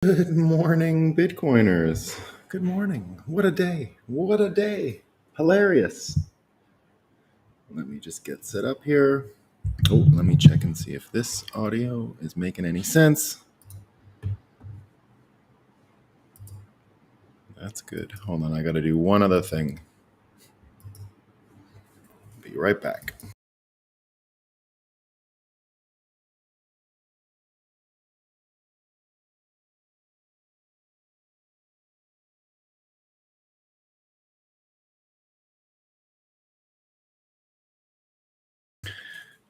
Good morning, Bitcoiners. Good morning. What a day. What a day. Hilarious. Let me just get set up here. Oh, let me check and see if this audio is making any sense. That's good. Hold on, I got to do one other thing. Be right back.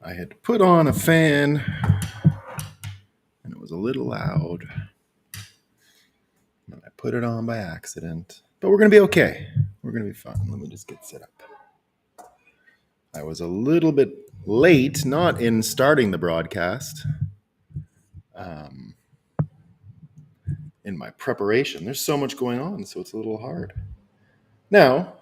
I had put on a fan and it was a little loud. And I put it on by accident. But we're going to be okay. We're going to be fine. Let me just get set up. I was a little bit late, not in starting the broadcast, in my preparation. There's so much going on, so it's a little hard. Now,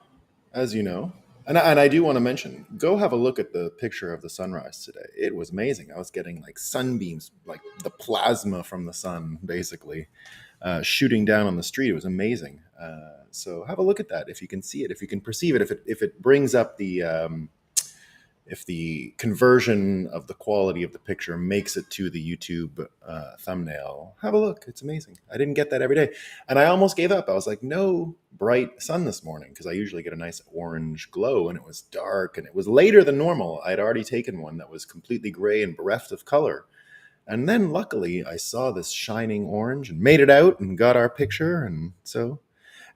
as you know, and I do want to mention, go have a look at the picture of the sunrise today. It was amazing. I was getting like sunbeams, like the plasma from the sun, basically, shooting down on the street. It was amazing. So have a look at that if you can see it, if you can perceive it, if it brings up if the conversion of the quality of the picture makes it to the YouTube thumbnail, have a look. It's amazing. I didn't get that every day. And I almost gave up. I was like, no bright sun this morning, because I usually get a nice orange glow, and it was dark and it was later than normal. I'd already taken one that was completely gray and bereft of color. And then luckily I saw this shining orange and made it out and got our picture. And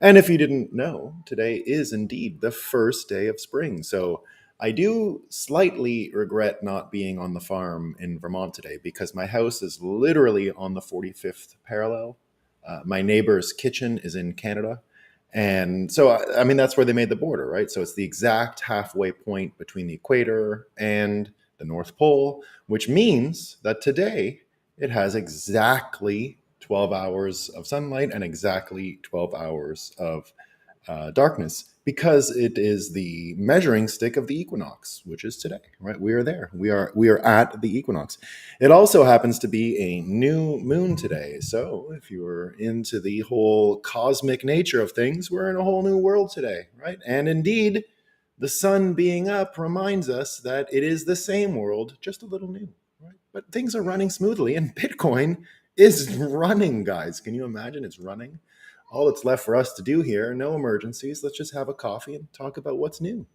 if you didn't know, today is indeed the first day of spring. So I do slightly regret not being on the farm in Vermont today, because my house is literally on the 45th parallel. My neighbor's kitchen is in Canada. And so, I mean, that's where they made the border, right? So it's the exact halfway point between the equator and the North Pole, which means that today it has exactly 12 hours of sunlight and exactly 12 hours of darkness, because it is the measuring stick of the equinox, which is today. Right, we are there. We are at the equinox. It also happens to be a new moon today. So if you're into the whole cosmic nature of things, we're in a whole new world today, right? And indeed, the sun being up reminds us that it is the same world, just a little new, right? But things are running smoothly, and Bitcoin is running, guys. Can you imagine? It's running. All that's left for us to do here, no emergencies. Let's just have a coffee and talk about what's new.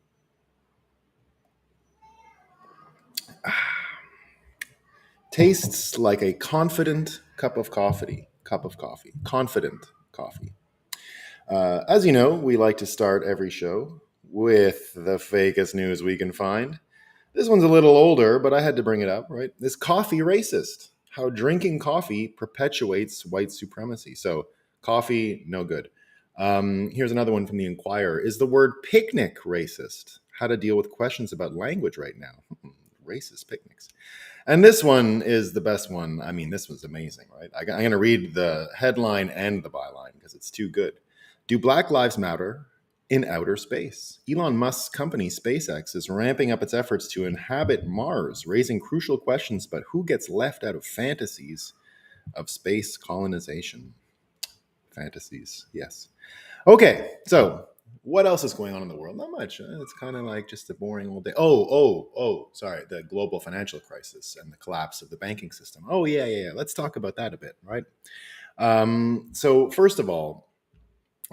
Tastes like a confident cup of coffee. Confident coffee. As you know, we like to start every show with the fakest news we can find. This one's a little older, but I had to bring it up, right? Is coffee racist? How drinking coffee perpetuates white supremacy. So, coffee, no good. Here's another one from the Inquirer. Is the word picnic racist? How to deal with questions about language right now. Racist picnics. And this one is the best one. I mean, this was amazing, right? I'm going to read the headline and the byline because it's too good. Do Black Lives Matter in outer space? Elon Musk's company, SpaceX, is ramping up its efforts to inhabit Mars, raising crucial questions about who gets left out of fantasies of space colonization. Fantasies, yes. Okay, so what else is going on in the world? Not much. It's kind of like just a boring old day. Sorry, the global financial crisis and the collapse of the banking system. Oh, yeah. Let's talk about that a bit, right? So first of all,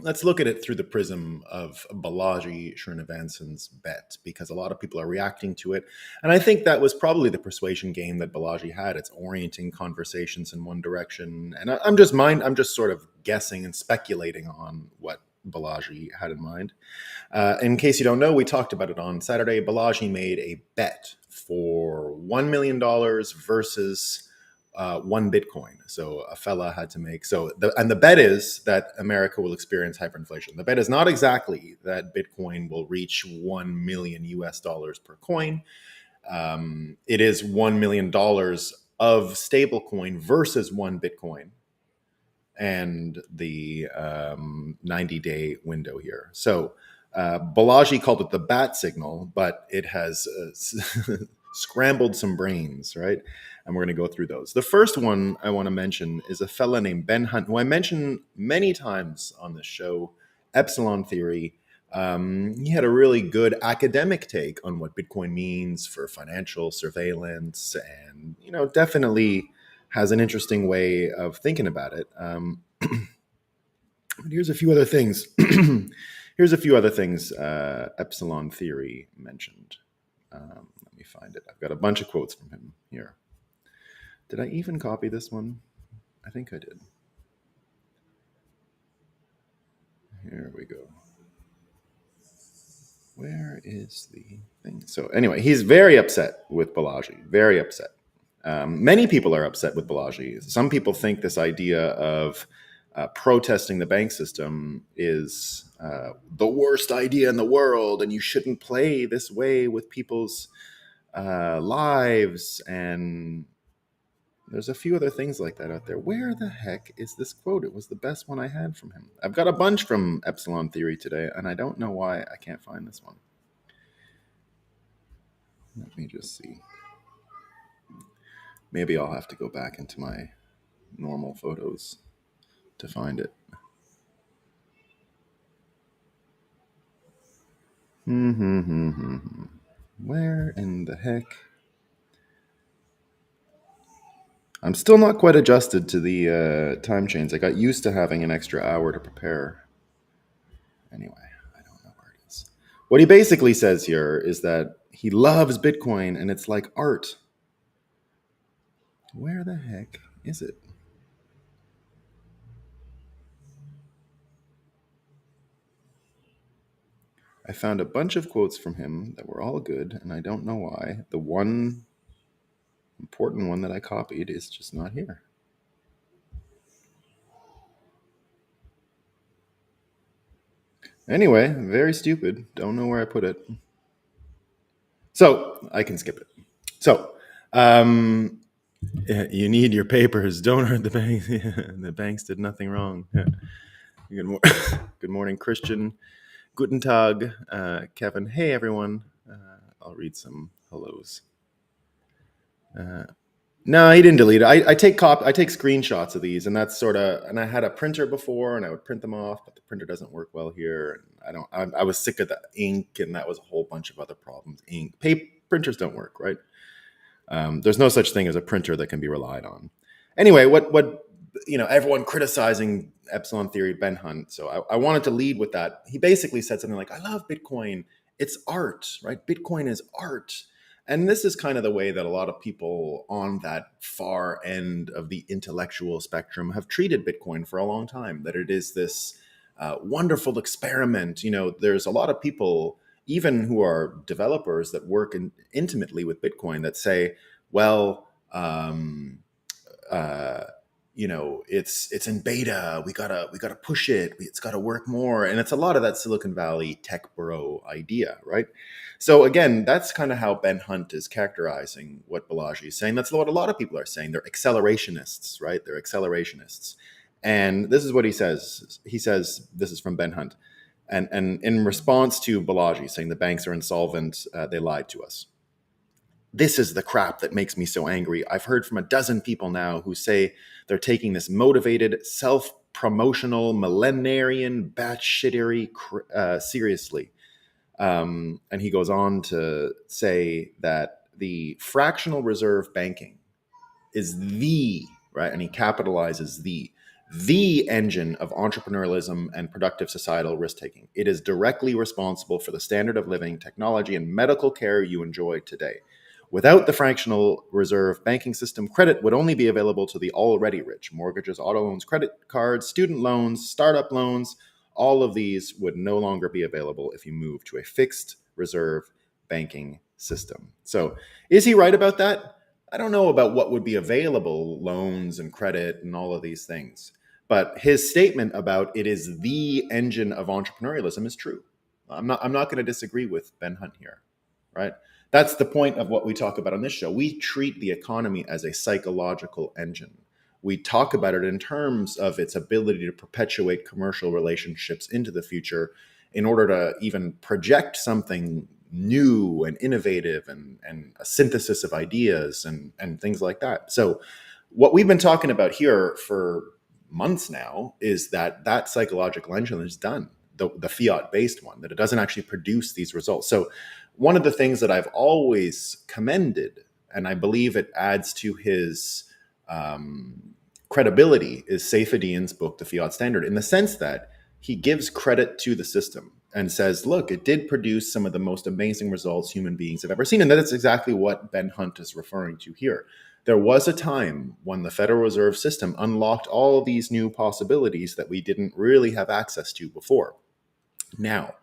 let's look at it through the prism of Balaji Srinivasan's bet, because a lot of people are reacting to it. And I think that was probably the persuasion game that Balaji had. It's orienting conversations in one direction. And I'm just sort of guessing and speculating on what Balaji had in mind. In case you don't know, we talked about it on Saturday. Balaji made a bet for $1 million versus one Bitcoin. So a fella had to make the bet is that America will experience hyperinflation. The bet is not exactly that Bitcoin will reach 1 million US dollars per coin. It is $1 million of stablecoin versus one Bitcoin, and the 90-day window here. So Balaji called it the bat signal, but it has scrambled some brains, right? And we're going to go through those. The first one I want to mention is a fella named Ben Hunt, who I mentioned many times on this show, Epsilon Theory. He had a really good academic take on what Bitcoin means for financial surveillance, and definitely has an interesting way of thinking about it. But here's a few other things. Here's a few other things Epsilon Theory mentioned. Let me find it. I've got a bunch of quotes from him here. Did I even copy this one? I think I did. Here we go. Where is the thing? So anyway, he's very upset with Balaji. Very upset. Many people are upset with Balaji. Some people think this idea of protesting the bank system is the worst idea in the world, and you shouldn't play this way with people's lives. And there's a few other things like that out there. Where the heck is this quote? It was the best one I had from him. I've got a bunch from Epsilon Theory today, and I don't know why I can't find this one. Let me just see. Maybe I'll have to go back into my normal photos to find it. Where in the heck? I'm still not quite adjusted to the time change. I got used to having an extra hour to prepare. Anyway, I don't know where it is. What he basically says here is that he loves Bitcoin and it's like art. Where the heck is it? I found a bunch of quotes from him that were all good, and I don't know why. The one important one that I copied is just not here. Anyway, very stupid. Don't know where I put it. So I can skip it. So you need your papers. Don't hurt the banks. The banks did nothing wrong. Good morning, Christian. Guten Tag, Kevin. Hey, everyone. I'll read some hellos. No, he didn't delete it. I take screenshots of these, and that's sort of. And I had a printer before, and I would print them off, but the printer doesn't work well here. And I was sick of the ink, and that was a whole bunch of other problems. Printers don't work, right? There's no such thing as a printer that can be relied on. Anyway, what everyone criticizing Epsilon Theory, Ben Hunt. So I wanted to lead with that. He basically said something like, "I love Bitcoin. It's art, right? Bitcoin is art." And this is kind of the way that a lot of people on that far end of the intellectual spectrum have treated Bitcoin for a long time, that it is this wonderful experiment. There's a lot of people, even who are developers that work intimately with Bitcoin, that say, well, it's in beta. We gotta push it. It's got to work more. And it's a lot of that Silicon Valley tech bro idea, right? So again, that's kind of how Ben Hunt is characterizing what Balaji is saying. That's what a lot of people are saying. They're accelerationists, right? They're accelerationists. And this is what he says. He says, this is from Ben Hunt. And in response to Balaji saying the banks are insolvent, they lied to us. This is the crap that makes me so angry. I've heard from a dozen people now who say they're taking this motivated, self-promotional, millenarian batshittery seriously. And he goes on to say that the fractional reserve banking is right, and he capitalizes the engine of entrepreneurialism and productive societal risk-taking. It is directly responsible for the standard of living, technology, and medical care you enjoy today. Without the fractional reserve banking system, credit would only be available to the already rich. Mortgages, auto loans, credit cards, student loans, startup loans, all of these would no longer be available if you move to a fixed reserve banking system. So is he right about that? I don't know about what would be available, loans and credit and all of these things. But his statement about it is the engine of entrepreneurialism is true. I'm not going to disagree with Ben Hunt here, right? That's the point of what we talk about on this show. We treat the economy as a psychological engine. We talk about it in terms of its ability to perpetuate commercial relationships into the future in order to even project something new and innovative and a synthesis of ideas and things like that. So what we've been talking about here for months now is that psychological engine is done, the fiat based one, that it doesn't actually produce these results. So one of the things that I've always commended, and I believe it adds to his credibility, is Saifedean's book, The Fiat Standard, in the sense that he gives credit to the system and says, look, it did produce some of the most amazing results human beings have ever seen. And that's exactly what Ben Hunt is referring to here. There was a time when the Federal Reserve System unlocked all these new possibilities that we didn't really have access to before. Now,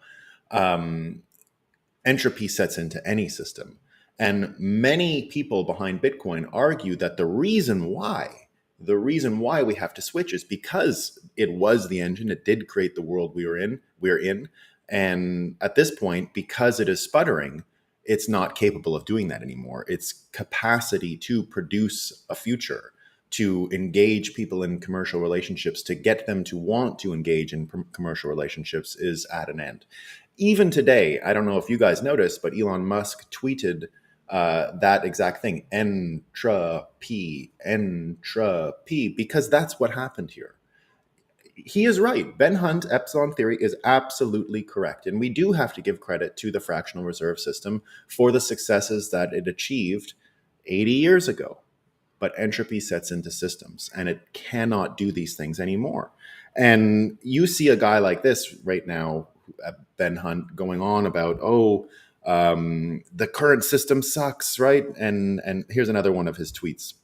entropy sets into any system. And many people behind Bitcoin argue that the reason why we have to switch is because it was the engine. It did create the world we're in. And at this point, because it is sputtering, it's not capable of doing that anymore. Its capacity to produce a future, to engage people in commercial relationships, to get them to want to engage in commercial relationships, is at an end. Even today, I don't know if you guys noticed, but Elon Musk tweeted that exact thing, entropy, because that's what happened here. He is right. Ben Hunt, epsilon theory, is absolutely correct. And we do have to give credit to the fractional reserve system for the successes that it achieved 80 years ago. But entropy sets into systems, and it cannot do these things anymore. And you see a guy like this right now, Ben Hunt, going on about, the current system sucks, right? And here's another one of his tweets.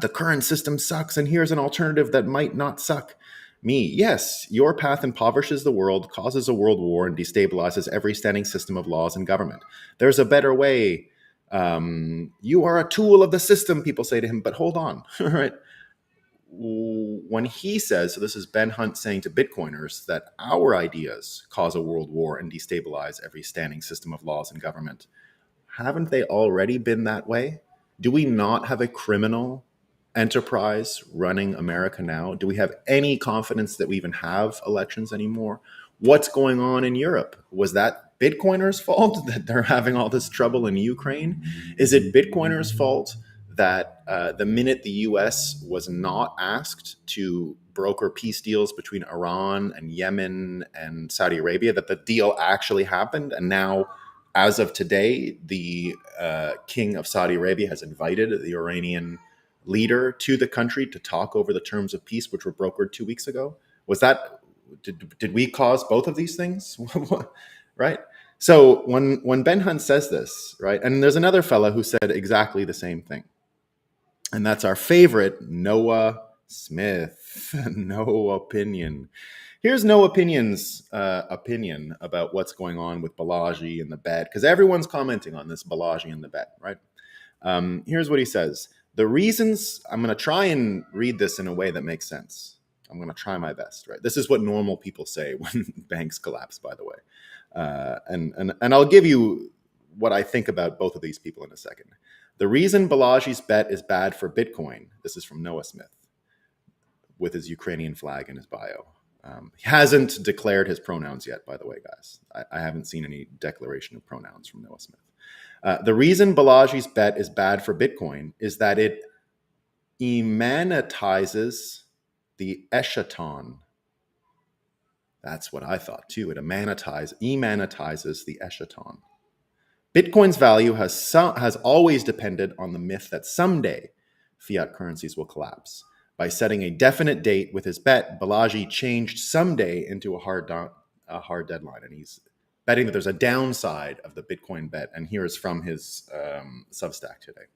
The current system sucks, and here's an alternative that might not suck. Me, yes, your path impoverishes the world, causes a world war, and destabilizes every standing system of laws and government. There's a better way. You are a tool of the system, people say to him, but hold on, right? When he says, so this is Ben Hunt saying to Bitcoiners, that our ideas cause a world war and destabilize every standing system of laws and government, haven't they already been that way? Do we not have a criminal enterprise running America now? Do we have any confidence that we even have elections anymore? What's going on in Europe? Was that Bitcoiners' fault that they're having all this trouble in Ukraine? Is it Bitcoiners' fault that the minute the US was not asked to broker peace deals between Iran and Yemen and Saudi Arabia, that the deal actually happened? And now, as of today, the king of Saudi Arabia has invited the Iranian leader to the country to talk over the terms of peace, which were brokered 2 weeks ago. Was that, did we cause both of these things? Right? So when Ben Hunt says this, right, and there's another fella who said exactly the same thing, and that's our favorite Noah Smith. No opinion. Here's No Opinion's opinion about what's going on with Balaji and the bet, because everyone's commenting on this Balaji and the bet, right? Here's what he says. The reasons, I'm going to try and read this in a way that makes sense. I'm going to try my best, right? This is what normal people say when banks collapse, by the way. And I'll give you what I think about both of these people in a second. The reason Balaji's bet is bad for Bitcoin, this is from Noah Smith, with his Ukrainian flag in his bio. He hasn't declared his pronouns yet, by the way, guys. I haven't seen any declaration of pronouns from Noah Smith. The reason Balaji's bet is bad for Bitcoin is that it emanatizes the eschaton. That's what I thought too. It emanatizes the eschaton. Bitcoin's value has always depended on the myth that someday fiat currencies will collapse. By setting a definite date with his bet, Balaji changed someday into a hard deadline, and he's betting that there's a downside of the Bitcoin bet. And here is from his Substack today.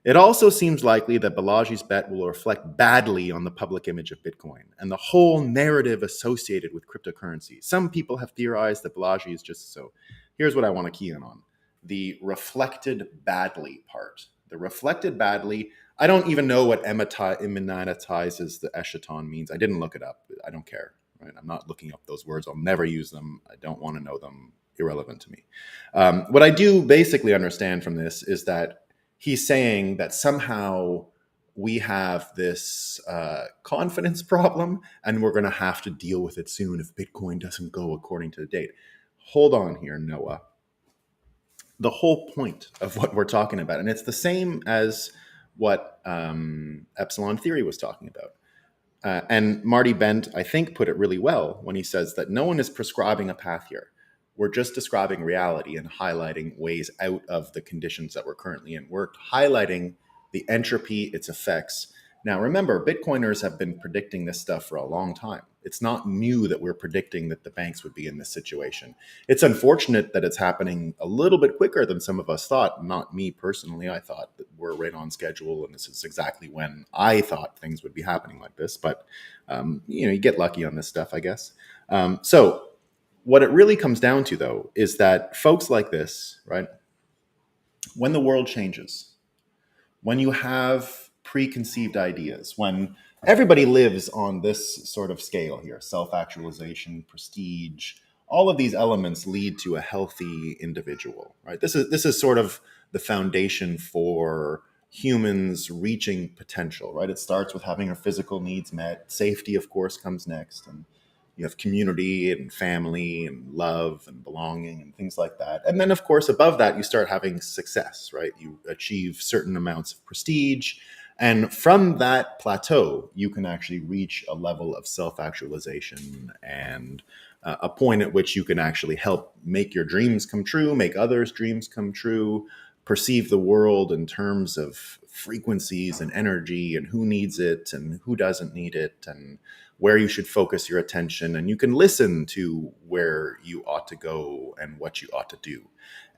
It also seems likely that Balaji's bet will reflect badly on the public image of Bitcoin and the whole narrative associated with cryptocurrency. Some people have theorized that Balaji is just so. Here's what I want to key in on. The reflected badly part. The reflected badly, I don't even know what emanatizes the eschaton means. I didn't look it up. I don't care. Right? I'm not looking up those words. I'll never use them. I don't want to know them. Irrelevant to me. What I do basically understand from this is that he's saying that somehow we have this confidence problem and we're going to have to deal with it soon if Bitcoin doesn't go according to the date. Hold on here, Noah. the whole point of what we're talking about. And it's the same as what epsilon theory was talking about. And Marty Bent, I think, put it really well when he says that no one is prescribing a path here. We're just describing reality and highlighting ways out of the conditions that we're currently in. We're highlighting the entropy, its effects. Now, remember, Bitcoiners have been predicting this stuff for a long time. It's not new that we're predicting that the banks would be in this situation. It's unfortunate that it's happening a little bit quicker than some of us thought. Not me personally. I thought that we're right on schedule, and this is exactly when I thought things would be happening like this. But you get lucky on this stuff, I guess. So what it really comes down to, though, is that folks like this, right? When the world changes, when you have preconceived ideas, when everybody lives on this sort of scale here, self-actualization, prestige, all of these elements lead to a healthy individual, right? This is sort of the foundation for humans reaching potential, right? It starts with having our physical needs met. Safety, of course, comes next, and you have community and family and love and belonging and things like that. And then, of course, above that, you start having success, right? You achieve certain amounts of prestige. And from that plateau, you can actually reach a level of self actualization and a point at which you can actually help make your dreams come true, make others' dreams come true, perceive the world in terms of frequencies and energy and who needs it and who doesn't need it and where you should focus your attention. And you can listen to where you ought to go and what you ought to do.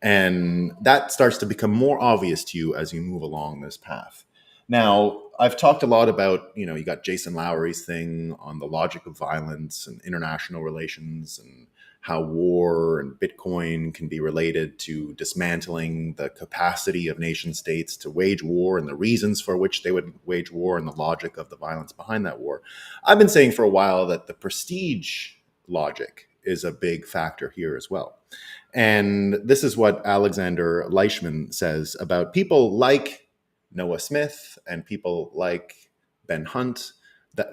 And that starts to become more obvious to you as you move along this path. Now, I've talked a lot about, you got Jason Lowery's thing on the logic of violence and international relations and how war and Bitcoin can be related to dismantling the capacity of nation states to wage war and the reasons for which they would wage war and the logic of the violence behind that war. I've been saying for a while that the prestige logic is a big factor here as well. And this is what Alexander Leishman says about people like Noah Smith and people like Ben Hunt,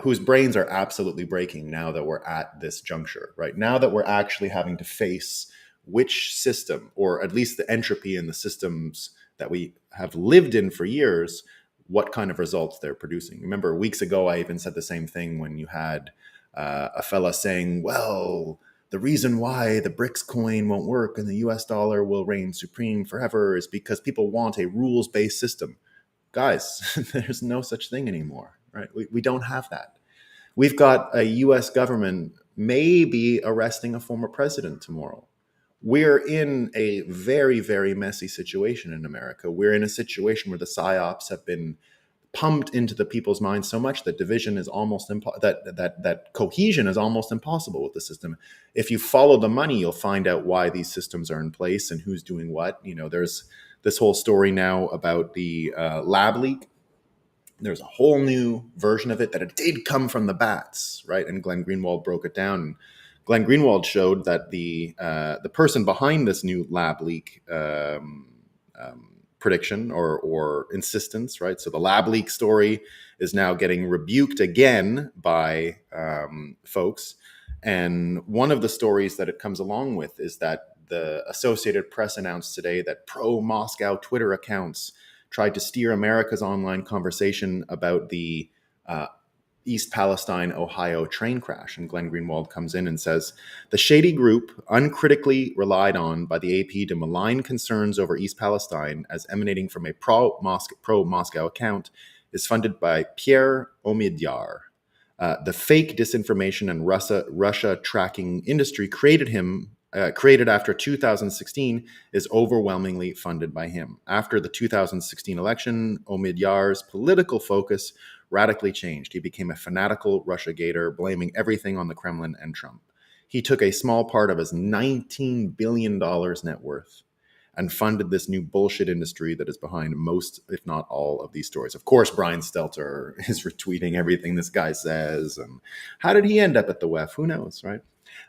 whose brains are absolutely breaking now that we're at this juncture, right? Now that we're actually having to face which system, or at least the entropy in the systems that we have lived in for years, what kind of results they're producing. Remember, weeks ago, I even said the same thing when you had a fella saying, well, the reason why the BRICS coin won't work and the US dollar will reign supreme forever is because people want a rules-based system. Guys, there's no such thing anymore, right? We don't have that. We've got a US government maybe arresting a former president tomorrow. We're in a very, very messy situation in America. We're in a situation where the psyops have been pumped into the people's minds so much that division is almost that cohesion is almost impossible with the system. If you follow the money, you'll find out why these systems are in place and who's doing what. There's this whole story now about the lab leak. There's a whole new version of it that it did come from the bats, right? And Glenn Greenwald broke it down. Glenn Greenwald showed that the person behind this new lab leak prediction or insistence, right? So the lab leak story is now getting rebuked again by folks. And one of the stories that it comes along with is that the Associated Press announced today that pro-Moscow Twitter accounts tried to steer America's online conversation about the East Palestine, Ohio train crash. And Glenn Greenwald comes in and says, the shady group, uncritically relied on by the AP to malign concerns over East Palestine as emanating from a pro-Moscow account, is funded by Pierre Omidyar. The fake disinformation and Russia tracking industry created after 2016 is overwhelmingly funded by him. After the 2016 election, Omidyar's political focus radically changed. He became a fanatical Russia-gator, blaming everything on the Kremlin and Trump. He took a small part of his $19 billion net worth and funded this new bullshit industry that is behind most, if not all, of these stories. Of course, Brian Stelter is retweeting everything this guy says. And how did he end up at the WEF? Who knows, right?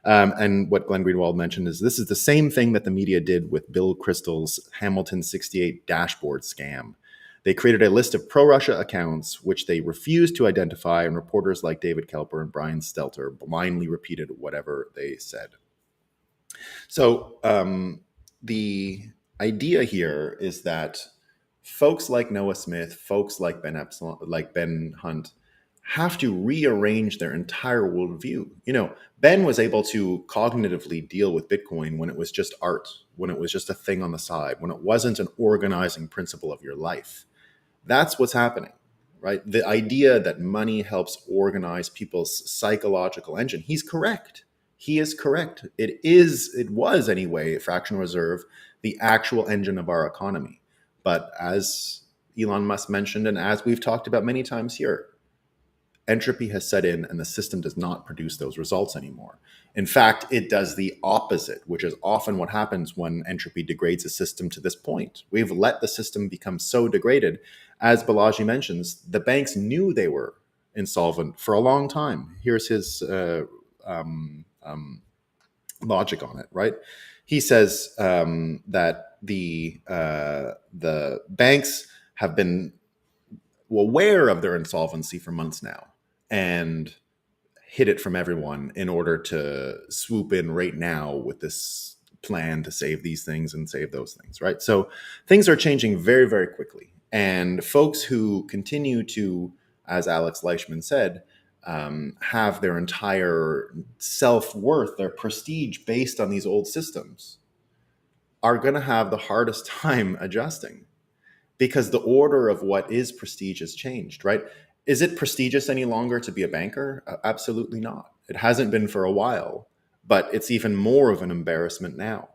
And what Glenn Greenwald mentioned is this is the same thing that the media did with Bill Kristol's Hamilton 68 dashboard scam. They created a list of pro-Russia accounts, which they refused to identify, and reporters like David Kelper and Brian Stelter blindly repeated whatever they said. So the idea here is that folks like Noah Smith, folks like Ben Epsilon, like Ben Hunt, have to rearrange their entire worldview. Ben was able to cognitively deal with Bitcoin when it was just art, when it was just a thing on the side, when it wasn't an organizing principle of your life. That's what's happening, right? The idea that money helps organize people's psychological engine. He's correct. He is correct. It was anyway, fractional reserve, the actual engine of our economy. But as Elon Musk mentioned, and as we've talked about many times here, entropy has set in and the system does not produce those results anymore. In fact, it does the opposite, which is often what happens when entropy degrades a system to this point. We've let the system become so degraded. As Balaji mentions, the banks knew they were insolvent for a long time. Here's his logic on it, right? He says that the banks have been aware of their insolvency for months now and hid it from everyone in order to swoop in right now with this plan to save these things and save those things, right? So things are changing very, very quickly. And folks who continue to, as Alex Leishman said, have their entire self-worth, their prestige based on these old systems, are going to have the hardest time adjusting, because the order of what is prestige has changed, right? Is it prestigious any longer to be a banker? Absolutely not. It hasn't been for a while, but it's even more of an embarrassment now.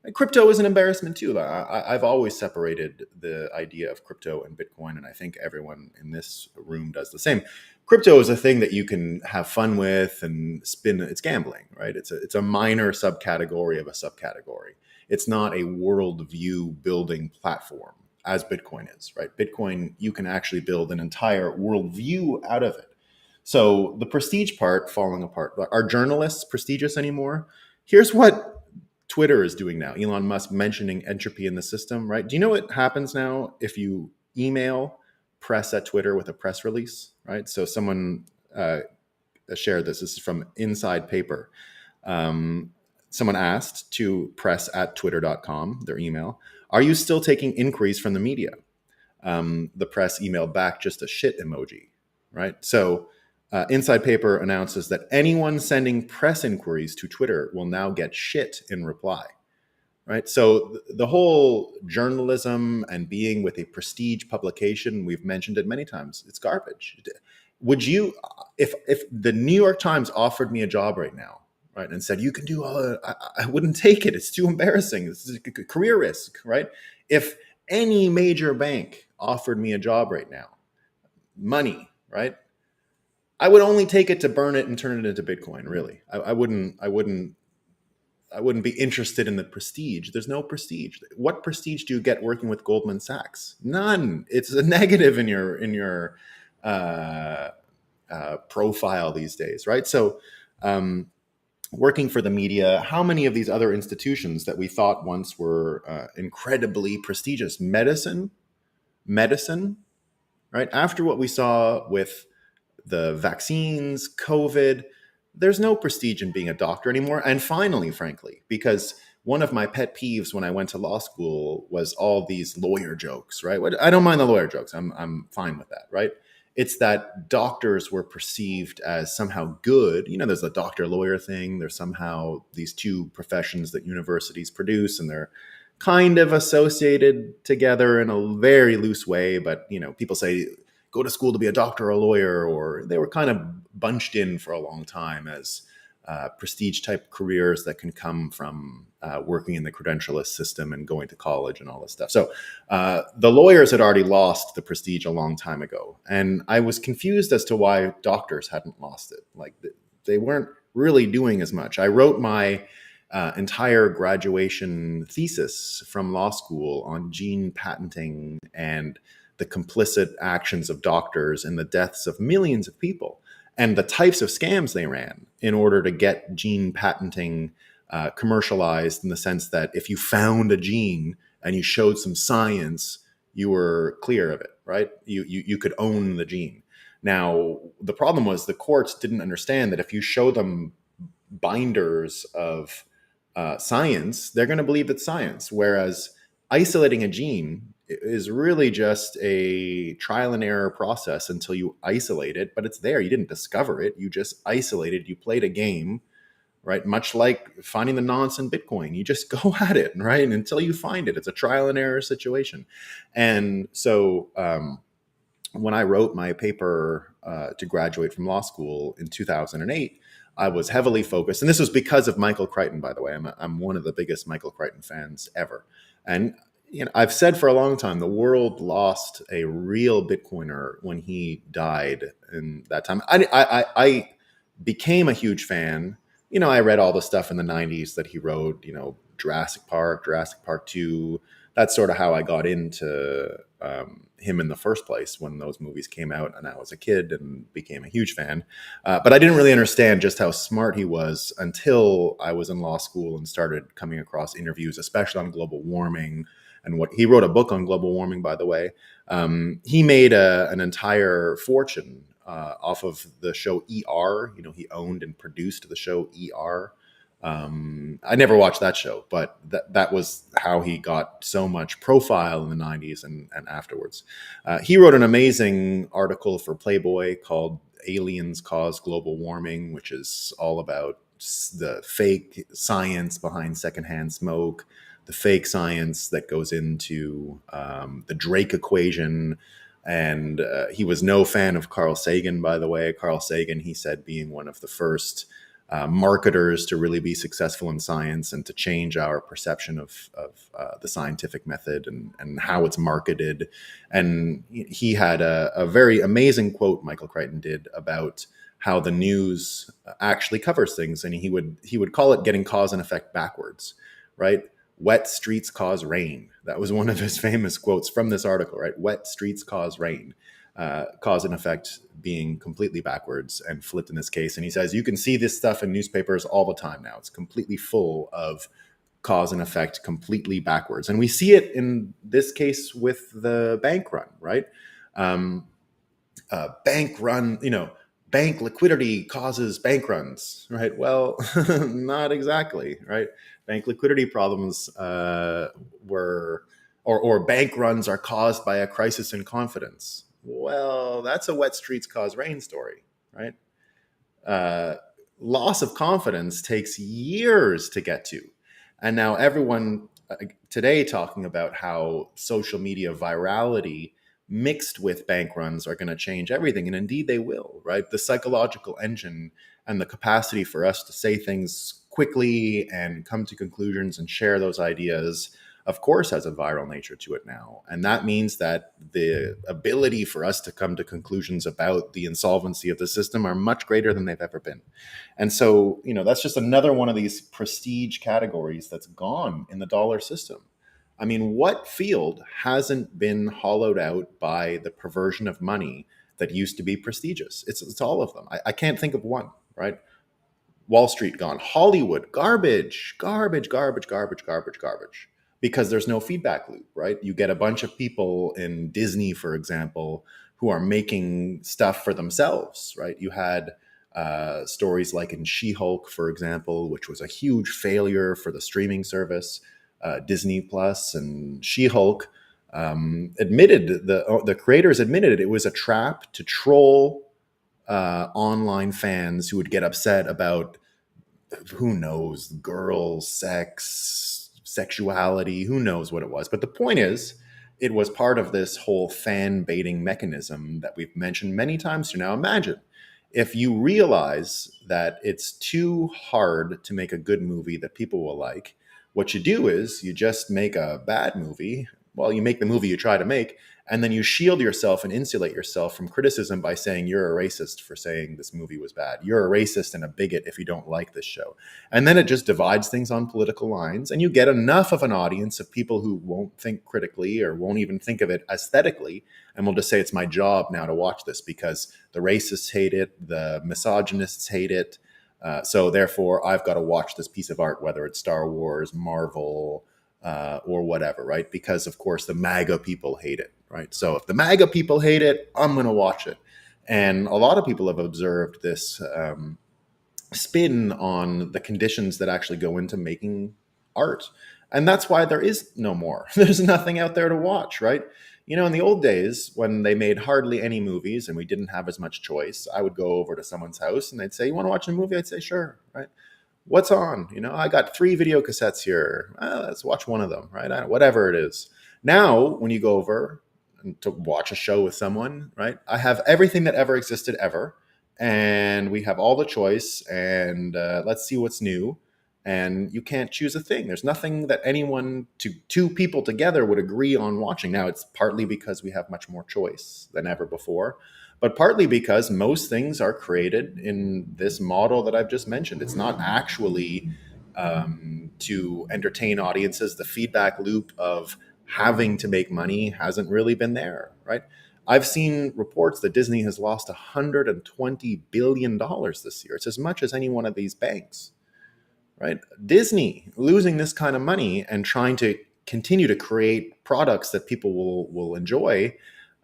And crypto is an embarrassment too. I've always separated the idea of crypto and Bitcoin, and I think everyone in this room does the same. Crypto is a thing that you can have fun with and spin. It's gambling, right? It's a minor subcategory of a subcategory. It's not a worldview building platform as Bitcoin is, right? Bitcoin, you can actually build an entire worldview out of it. So the prestige part falling apart. Are journalists prestigious anymore? Here's what Twitter is doing now. Elon Musk mentioning entropy in the system, right? Do you know what happens now if you email press at Twitter with a press release, right? So someone shared this. This is from Inside Paper. Someone asked to press at twitter.com, their email, are you still taking inquiries from the media? The press emailed back just a shit emoji, right? So Inside Paper announces that anyone sending press inquiries to Twitter will now get shit in reply, right? So the whole journalism and being with a prestige publication, we've mentioned it many times, it's garbage. Would you, if the New York Times offered me a job right now, right, and said, you can do all that, I wouldn't take it. It's too embarrassing. This is a career risk, right? If any major bank offered me a job right now, money, right, I would only take it to burn it and turn it into Bitcoin. Really, I wouldn't be interested in the prestige. There's no prestige. What prestige do you get working with Goldman Sachs? None. It's a negative in your profile these days, right? So, working for the media, how many of these other institutions that we thought once were incredibly prestigious, medicine, right? After what we saw with the vaccines, COVID, there's no prestige in being a doctor anymore. And finally, frankly, because one of my pet peeves when I went to law school was all these lawyer jokes, right? I don't mind the lawyer jokes. I'm fine with that, right? It's that doctors were perceived as somehow good. There's a doctor lawyer thing. There's somehow these two professions that universities produce, and they're kind of associated together in a very loose way. But, people say, go to school to be a doctor or a lawyer, or they were kind of bunched in for a long time as prestige type careers that can come from working in the credentialist system and going to college and all this stuff. So the lawyers had already lost the prestige a long time ago. And I was confused as to why doctors hadn't lost it. Like they weren't really doing as much. I wrote my entire graduation thesis from law school on gene patenting and the complicit actions of doctors in the deaths of millions of people and the types of scams they ran in order to get gene patenting commercialized, in the sense that if you found a gene and you showed some science, you were clear of it, right? You could own the gene. Now, the problem was the courts didn't understand that if you show them binders of science, they're going to believe it's science. Whereas isolating a gene is really just a trial and error process until you isolate it, but it's there. You didn't discover it. You just isolated, you played a game, right? Much like finding the nonce in Bitcoin. You just go at it, right? And until you find it, it's a trial and error situation. And so, when I wrote my paper to graduate from law school in 2008, I was heavily focused, and this was because of Michael Crichton, by the way. I'm one of the biggest Michael Crichton fans ever. And I've said for a long time, the world lost a real Bitcoiner when he died in that time. I became a huge fan. I read all the stuff in the 90s that he wrote, Jurassic Park 2. That's sort of how I got into him in the first place when those movies came out and I was a kid and became a huge fan. But I didn't really understand just how smart he was until I was in law school and started coming across interviews, especially on global warming. And what he wrote a book on global warming, by the way. He made an entire fortune off of the show ER. He owned and produced the show ER. I never watched that show, but that was how he got so much profile in the 90s and afterwards. He wrote an amazing article for Playboy called Aliens Cause Global Warming, which is all about the fake science behind secondhand smoke, the fake science that goes into the Drake equation. And he was no fan of Carl Sagan, by the way. Carl Sagan, he said, being one of the first marketers to really be successful in science and to change our perception of the scientific method and how it's marketed. And he had a very amazing quote, Michael Crichton did, about how the news actually covers things. And he would call it getting cause and effect backwards, right? Wet streets cause rain. That was one of his famous quotes from this article, right? Wet streets cause rain. Cause and effect being completely backwards and flipped in this case. And he says, you can see this stuff in newspapers all the time now. It's completely full of cause and effect, completely backwards. And we see it in this case with the bank run, right? Bank run, bank liquidity causes bank runs, right? Well, not exactly, right? Bank liquidity problems or bank runs are caused by a crisis in confidence. Well, that's a wet streets cause rain story, right? Loss of confidence takes years to get to. And now everyone today talking about how social media virality mixed with bank runs are going to change everything. And indeed they will, right? The psychological engine and the capacity for us to say things quickly and come to conclusions and share those ideas, of course, has a viral nature to it now. And that means that the ability for us to come to conclusions about the insolvency of the system are much greater than they've ever been. And so, that's just another one of these prestige categories that's gone in the dollar system. I mean, what field hasn't been hollowed out by the perversion of money that used to be prestigious? It's all of them. I can't think of one, right? Wall Street gone. Hollywood, garbage, garbage, garbage, garbage, garbage, garbage. Because there's no feedback loop, right? You get a bunch of people in Disney, for example, who are making stuff for themselves, right? You had stories like in She-Hulk, for example, which was a huge failure for the streaming service, Disney Plus, and She-Hulk admitted, the creators admitted it was a trap to troll online fans who would get upset about, who knows, girls, sex, sexuality, who knows what it was. But the point is, it was part of this whole fan baiting mechanism that we've mentioned many times here. Now imagine if you realize that it's too hard to make a good movie that people will like, what you do is you just make a bad movie. Well, you make the movie you try to make, and then you shield yourself and insulate yourself from criticism by saying you're a racist for saying this movie was bad. You're a racist and a bigot if you don't like this show. And then it just divides things on political lines, and you get enough of an audience of people who won't think critically or won't even think of it aesthetically, and will just say it's my job now to watch this because the racists hate it, the misogynists hate it, so therefore I've got to watch this piece of art, whether it's Star Wars, Marvel, or whatever, right? Because of course the MAGA people hate it, right? So if the MAGA people hate it, I'm going to watch it. And a lot of people have observed this spin on the conditions that actually go into making art. And that's why there is no more. There's nothing out there to watch, right? You know, in the old days when they made hardly any movies and we didn't have as much choice, I would go over to someone's house and they'd say, "You want to watch a movie?" I'd say, "Sure," right? "What's on?" You know, "I got 3 video cassettes here. Let's watch one of them," right? Whatever it is. Now, when you go over to watch a show with someone, right? I have everything that ever existed ever, and we have all the choice, and let's see what's new. And you can't choose a thing. There's nothing that two people together would agree on watching. Now, it's partly because we have much more choice than ever before, but partly because most things are created in this model that I've just mentioned. It's not actually to entertain audiences. The feedback loop of having to make money hasn't really been there, right? I've seen reports that Disney has lost $120 billion this year. It's as much as any one of these banks, right? Disney losing this kind of money and trying to continue to create products that people will enjoy.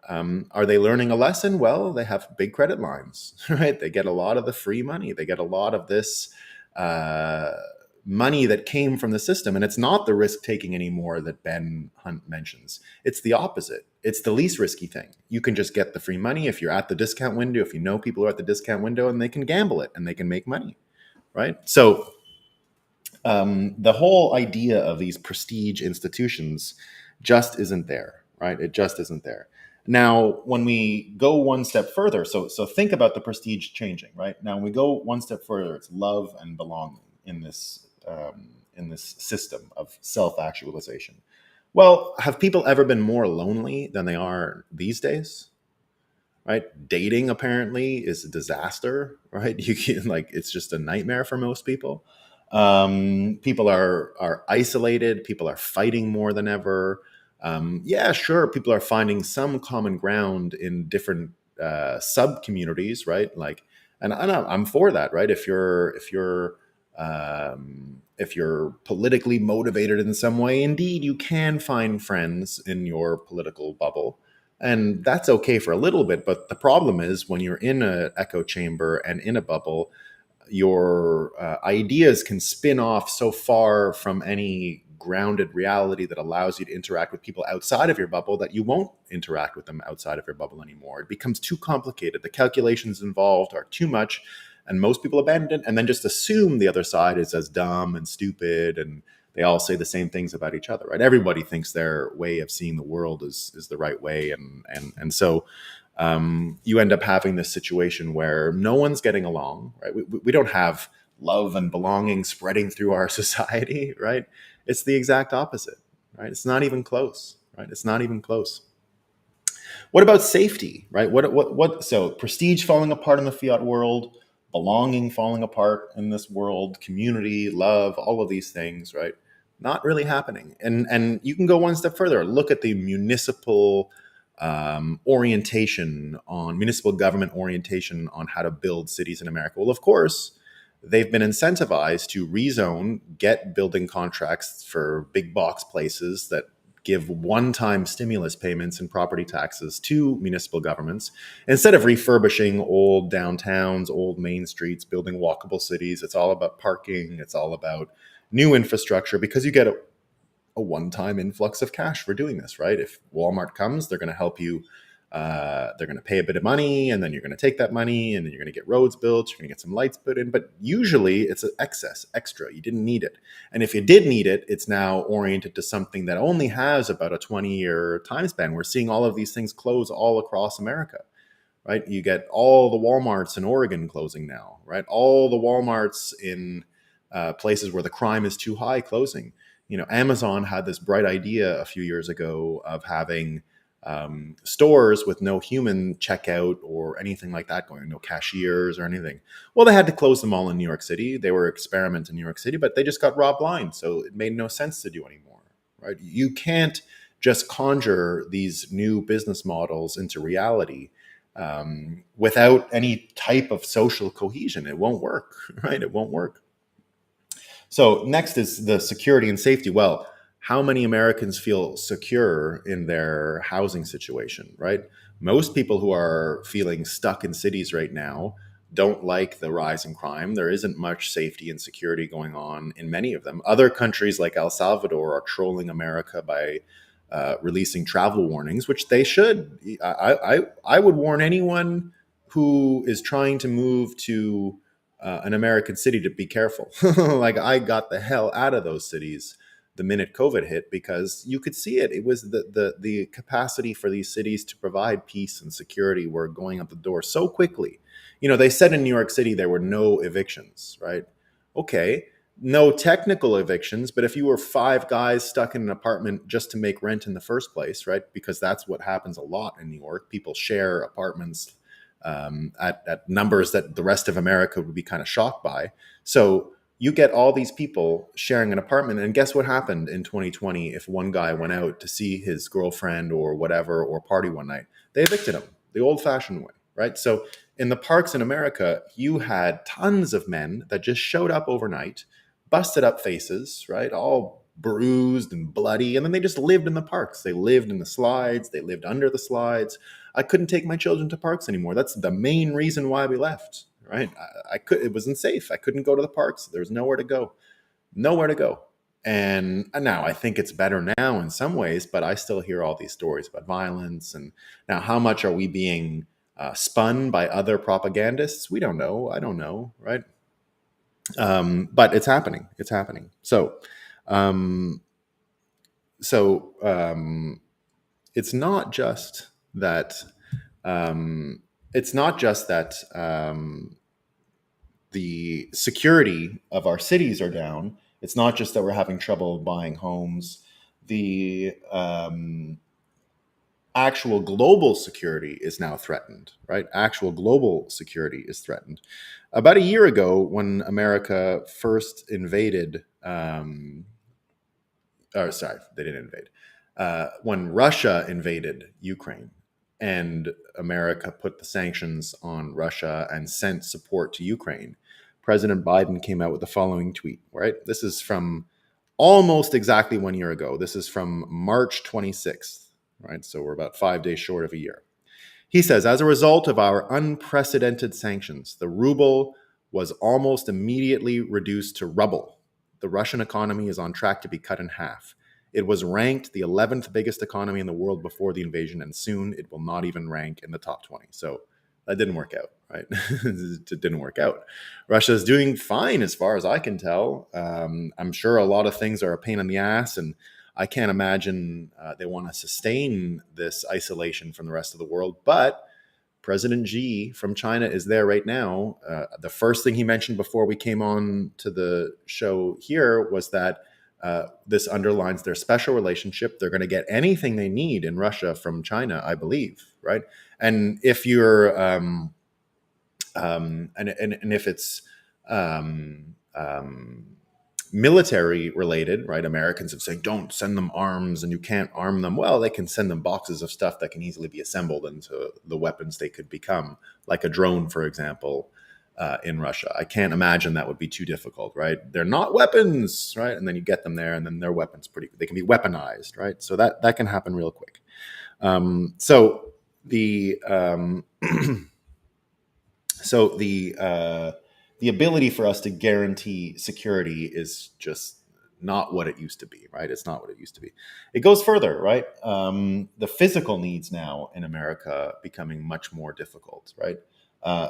Are they learning a lesson? Well, they have big credit lines, right? They get a lot of the free money. They get a lot of this uh, money that came from the system. And it's not the risk taking anymore that Ben Hunt mentions. It's the opposite. It's the least risky thing. You can just get the free money if you're at the discount window, if you know people are at the discount window, and they can gamble it and they can make money, right? So the whole idea of these prestige institutions just isn't there, right? It just isn't there. Now, when we go one step further, so think about the prestige changing, right? Now, when we go one step further, it's love and belonging in this system of self-actualization. Well, have people ever been more lonely than they are these days? Right? Dating apparently is a disaster, right? You can like it's just a nightmare for most people. People are isolated. People are fighting more than ever. Yeah, sure. People are finding some common ground in different sub communities, right? Like, and I'm for that, right? If you're politically motivated in some way, indeed, you can find friends in your political bubble, and that's okay for a little bit. But the problem is when you're in an echo chamber and in a bubble, your ideas can spin off so far from any grounded reality that allows you to interact with people outside of your bubble that you won't interact with them outside of your bubble anymore. It becomes too complicated. The calculations involved are too much, and most people abandon it and then just assume the other side is as dumb and stupid, and they all say the same things about each other, right? Everybody thinks their way of seeing the world is the right way, and so you end up having this situation where no one's getting along, right? We don't have love and belonging spreading through our society, right? It's the exact opposite, right? It's not even close, right? It's not even close. What about safety, right? What? So prestige falling apart in the fiat world, belonging falling apart in this world, community, love, all of these things, right? Not really happening. And you can go one step further. Look at the municipal government orientation on how to build cities in America. Well, of course, they've been incentivized to rezone, get building contracts for big box places that give one-time stimulus payments and property taxes to municipal governments instead of refurbishing old downtowns, old main streets, building walkable cities. It's all about parking. It's all about new infrastructure because you get a one-time influx of cash for doing this, right? If Walmart comes, they're going to help you. They're going to pay a bit of money, and then you're going to take that money, and then you're going to get roads built. You're going to get some lights put in, but usually it's an excess, extra. You didn't need it, and if you did need it, it's now oriented to something that only has about a 20-year time span. We're seeing all of these things close all across America, right? You get all the Walmarts in Oregon closing now, right? All the Walmarts in places where the crime is too high closing. You know, Amazon had this bright idea a few years ago of having stores with no human checkout or anything like that going, no cashiers or anything. Well, they had to close them all in New York City. They were experiments in New York City, but they just got robbed blind. So it made no sense to do anymore, right? You can't just conjure these new business models into reality without any type of social cohesion. It won't work, right? It won't work. So next is the security and safety. Well, how many Americans feel secure in their housing situation, right? Most people who are feeling stuck in cities right now don't like the rise in crime. There isn't much safety and security going on in many of them. Other countries like El Salvador are trolling America by releasing travel warnings, which they should. I would warn anyone who is trying to move to an American city to be careful. Like, I got the hell out of those cities the minute COVID hit, because you could see it. It was the capacity for these cities to provide peace and security were going out the door so quickly. They said in New York City there were no evictions, right? Okay, no technical evictions, but if you were five guys stuck in an apartment just to make rent in the first place, right? Because that's what happens a lot in New York. People share apartments at numbers that the rest of America would be kind of shocked by. So you get all these people sharing an apartment, and guess what happened in 2020 if one guy went out to see his girlfriend or whatever, or party one night? They evicted him the old-fashioned way, right? So in the parks in America, you had tons of men that just showed up overnight, busted up faces, right? All bruised and bloody. And then they just lived in the parks. They lived in the slides. They lived under the slides. I couldn't take my children to parks anymore. That's the main reason why we left, right? It wasn't safe. I couldn't go to the parks. There was nowhere to go, nowhere to go. And now I think it's better now in some ways, but I still hear all these stories about violence. And now, how much are we being spun by other propagandists? We don't know. I don't know, right? But it's happening. It's happening. Um, so it's not just that. It's not just that the security of our cities are down. It's not just that we're having trouble buying homes. The actual global security is now threatened, right? Actual global security is threatened. About a year ago, when America first invaded, or sorry, they didn't invade. When Russia invaded Ukraine and America put the sanctions on Russia and sent support to Ukraine, President Biden came out with the following tweet, right? This is from almost exactly 1 year ago. This is from March 26th, right? So we're about 5 days short of a year. He says, as a result of our unprecedented sanctions, the ruble was almost immediately reduced to rubble. The Russian economy is on track to be cut in half. It was ranked the 11th biggest economy in the world before the invasion, and soon it will not even rank in the top 20. So that didn't work out, right? It didn't work out. Russia is doing fine as far as I can tell. I'm sure a lot of things are a pain in the ass, and I can't imagine they want to sustain this isolation from the rest of the world. But President Xi from China is there right now. The first thing he mentioned before we came on to the show here was that this underlines their special relationship. They're going to get anything they need in Russia from China, I believe, right? And if you're and if it's military related, right? Americans have said, don't send them arms and you can't arm them. Well, they can send them boxes of stuff that can easily be assembled into the weapons they could become, like a drone, for example, in Russia. I can't imagine that would be too difficult, right? They're not weapons, right? And then you get them there and then their weapons they can be weaponized, right? So that can happen real quick. So the the ability for us to guarantee security is just not what it used to be, right? It's not what it used to be. It goes further, right? The physical needs now in America becoming much more difficult, right?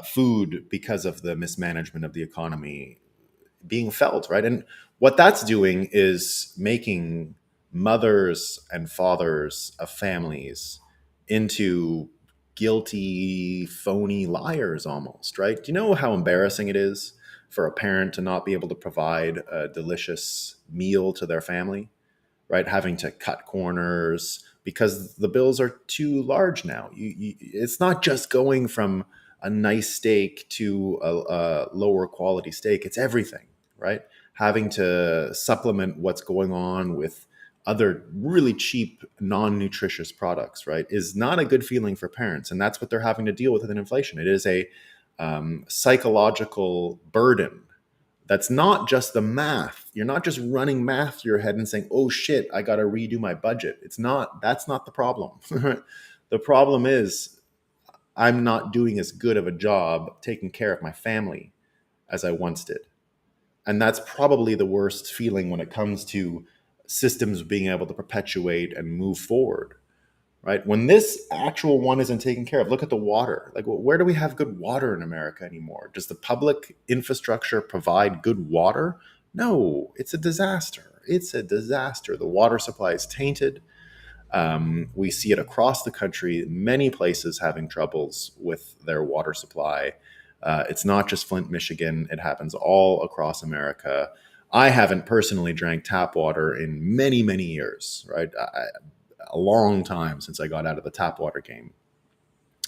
Food, because of the mismanagement of the economy, being felt, right? And what that's doing is making mothers and fathers of families into guilty, phony liars almost, right? Do you know how embarrassing it is for a parent to not be able to provide a delicious meal to their family, right? Having to cut corners because the bills are too large now. It's not just going from a nice steak to a lower quality steak. It's everything, right? Having to supplement what's going on with other really cheap, non-nutritious products, right, is not a good feeling for parents. And that's what they're having to deal with inflation. It is a psychological burden. That's not just the math. You're not just running math through your head and saying, oh shit, I got to redo my budget. That's not the problem. The problem is I'm not doing as good of a job taking care of my family as I once did. And that's probably the worst feeling when it comes to systems being able to perpetuate and move forward, right? When this actual one isn't taken care of, look at the water. Like, where do we have good water in America anymore? Does the public infrastructure provide good water? No, it's a disaster. It's a disaster. The water supply is tainted. We see it across the country, many places having troubles with their water supply. It's not just Flint, Michigan, it happens all across America. I haven't personally drank tap water in many, many years, right? A long time since I got out of the tap water game,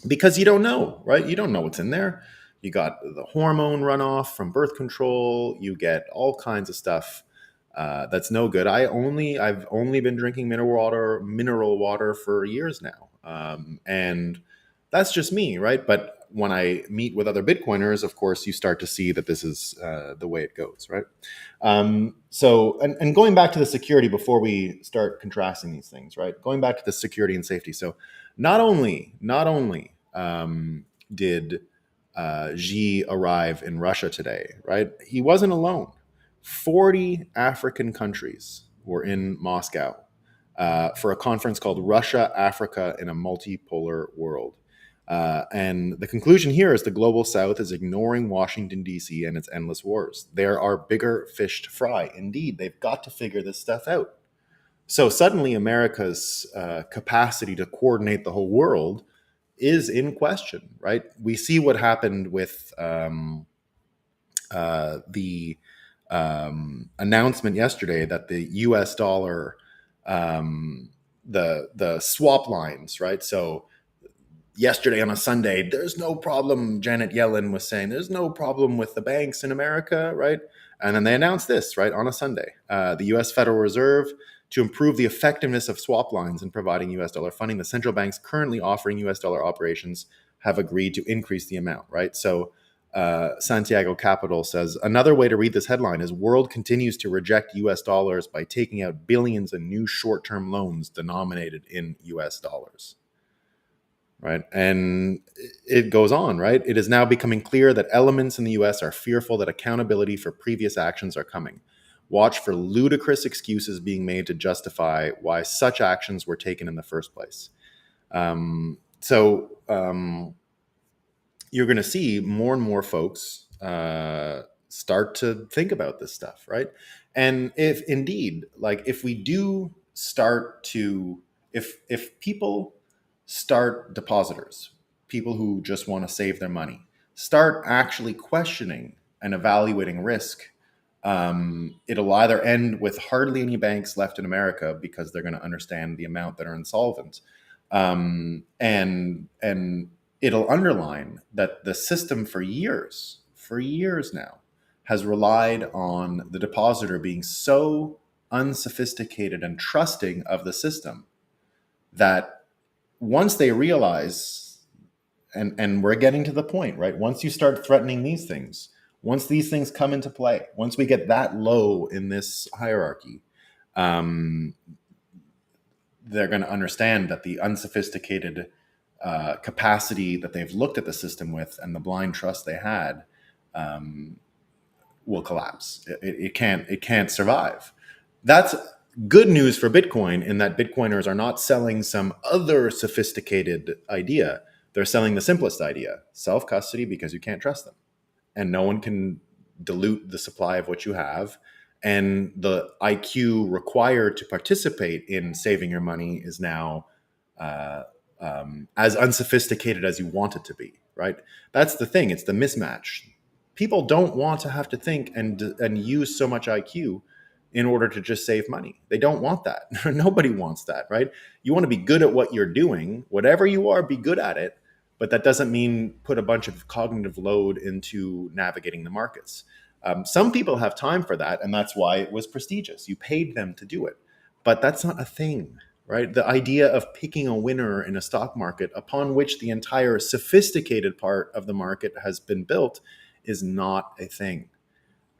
because you don't know, right? You don't know what's in there. You got the hormone runoff from birth control. You get all kinds of stuff that's no good. I've only been drinking mineral water for years now, and that's just me, right? But when I meet with other Bitcoiners, of course, you start to see that this is the way it goes, right? And going back to the security before we start contrasting these things, right? Going back to the security and safety. So not only did Xi arrive in Russia today, right? He wasn't alone. 40 African countries were in Moscow for a conference called Russia, Africa in a Multipolar World. And the conclusion here is the global south is ignoring Washington, D.C. and its endless wars. There are bigger fish to fry. Indeed, they've got to figure this stuff out. So suddenly, America's capacity to coordinate the whole world is in question, right? We see what happened with the announcement yesterday that the U.S. dollar, the swap lines, right? So yesterday on a Sunday, there's no problem. Janet Yellen was saying there's no problem with the banks in America, right? And then they announced this, right, on a Sunday. The U.S. Federal Reserve, to improve the effectiveness of swap lines in providing U.S. dollar funding, the central banks currently offering U.S. dollar operations have agreed to increase the amount, right? So Santiago Capital says, another way to read this headline is world continues to reject U.S. dollars by taking out billions in new short-term loans denominated in U.S. dollars. Right. And it goes on, right? It is now becoming clear that elements in the US are fearful that accountability for previous actions are coming. Watch for ludicrous excuses being made to justify why such actions were taken in the first place. You're going to see more and more folks start to think about this stuff, right? And if indeed, like if we do start to, if people start depositors, people who just want to save their money, start actually questioning and evaluating risk, it'll either end with hardly any banks left in America because they're going to understand the amount that are insolvent, and it'll underline that the system for years now has relied on the depositor being so unsophisticated and trusting of the system that once they realize, and we're getting to the point, right? Once you start threatening these things, once these things come into play, once we get that low in this hierarchy, they're going to understand that the unsophisticated capacity that they've looked at the system with and the blind trust they had will collapse. It can't survive. That's good news for Bitcoin in that Bitcoiners are not selling some other sophisticated idea. They're selling the simplest idea, self-custody, because you can't trust them. And no one can dilute the supply of what you have. And the IQ required to participate in saving your money is now as unsophisticated as you want it to be, right? That's the thing. It's the mismatch. People don't want to have to think and use so much IQ in order to just save money. They don't want that. Nobody wants that, right? You want to be good at what you're doing. Whatever you are, be good at it. But that doesn't mean put a bunch of cognitive load into navigating the markets. Some people have time for that, and that's why it was prestigious. You paid them to do it. But that's not a thing, right? The idea of picking a winner in a stock market upon which the entire sophisticated part of the market has been built is not a thing.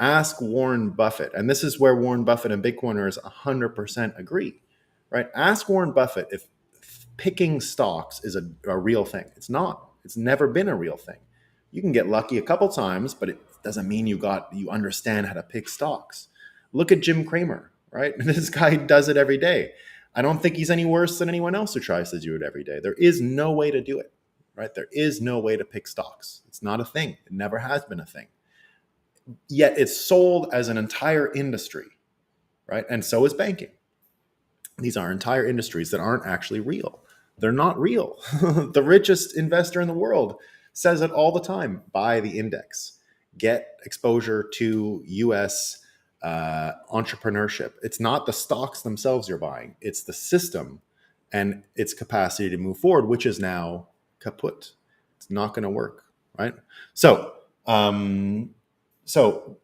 Ask Warren Buffett, and this is where Warren Buffett and Bitcoiners 100% agree, right? Ask Warren Buffett if picking stocks is a real thing. It's not. It's never been a real thing. You can get lucky a couple times, but it doesn't mean you understand how to pick stocks. Look at Jim Cramer, right? This guy does it every day. I don't think he's any worse than anyone else who tries to do it every day. There is no way to do it, right? There is no way to pick stocks. It's not a thing. It never has been a thing. Yet it's sold as an entire industry, right? And so is banking. These are entire industries that aren't actually real. They're not real. The richest investor in the world says it all the time: buy the index, get exposure to US entrepreneurship. It's not the stocks themselves you're buying, it's the system and its capacity to move forward, which is now kaput. It's not going to work, right? So, so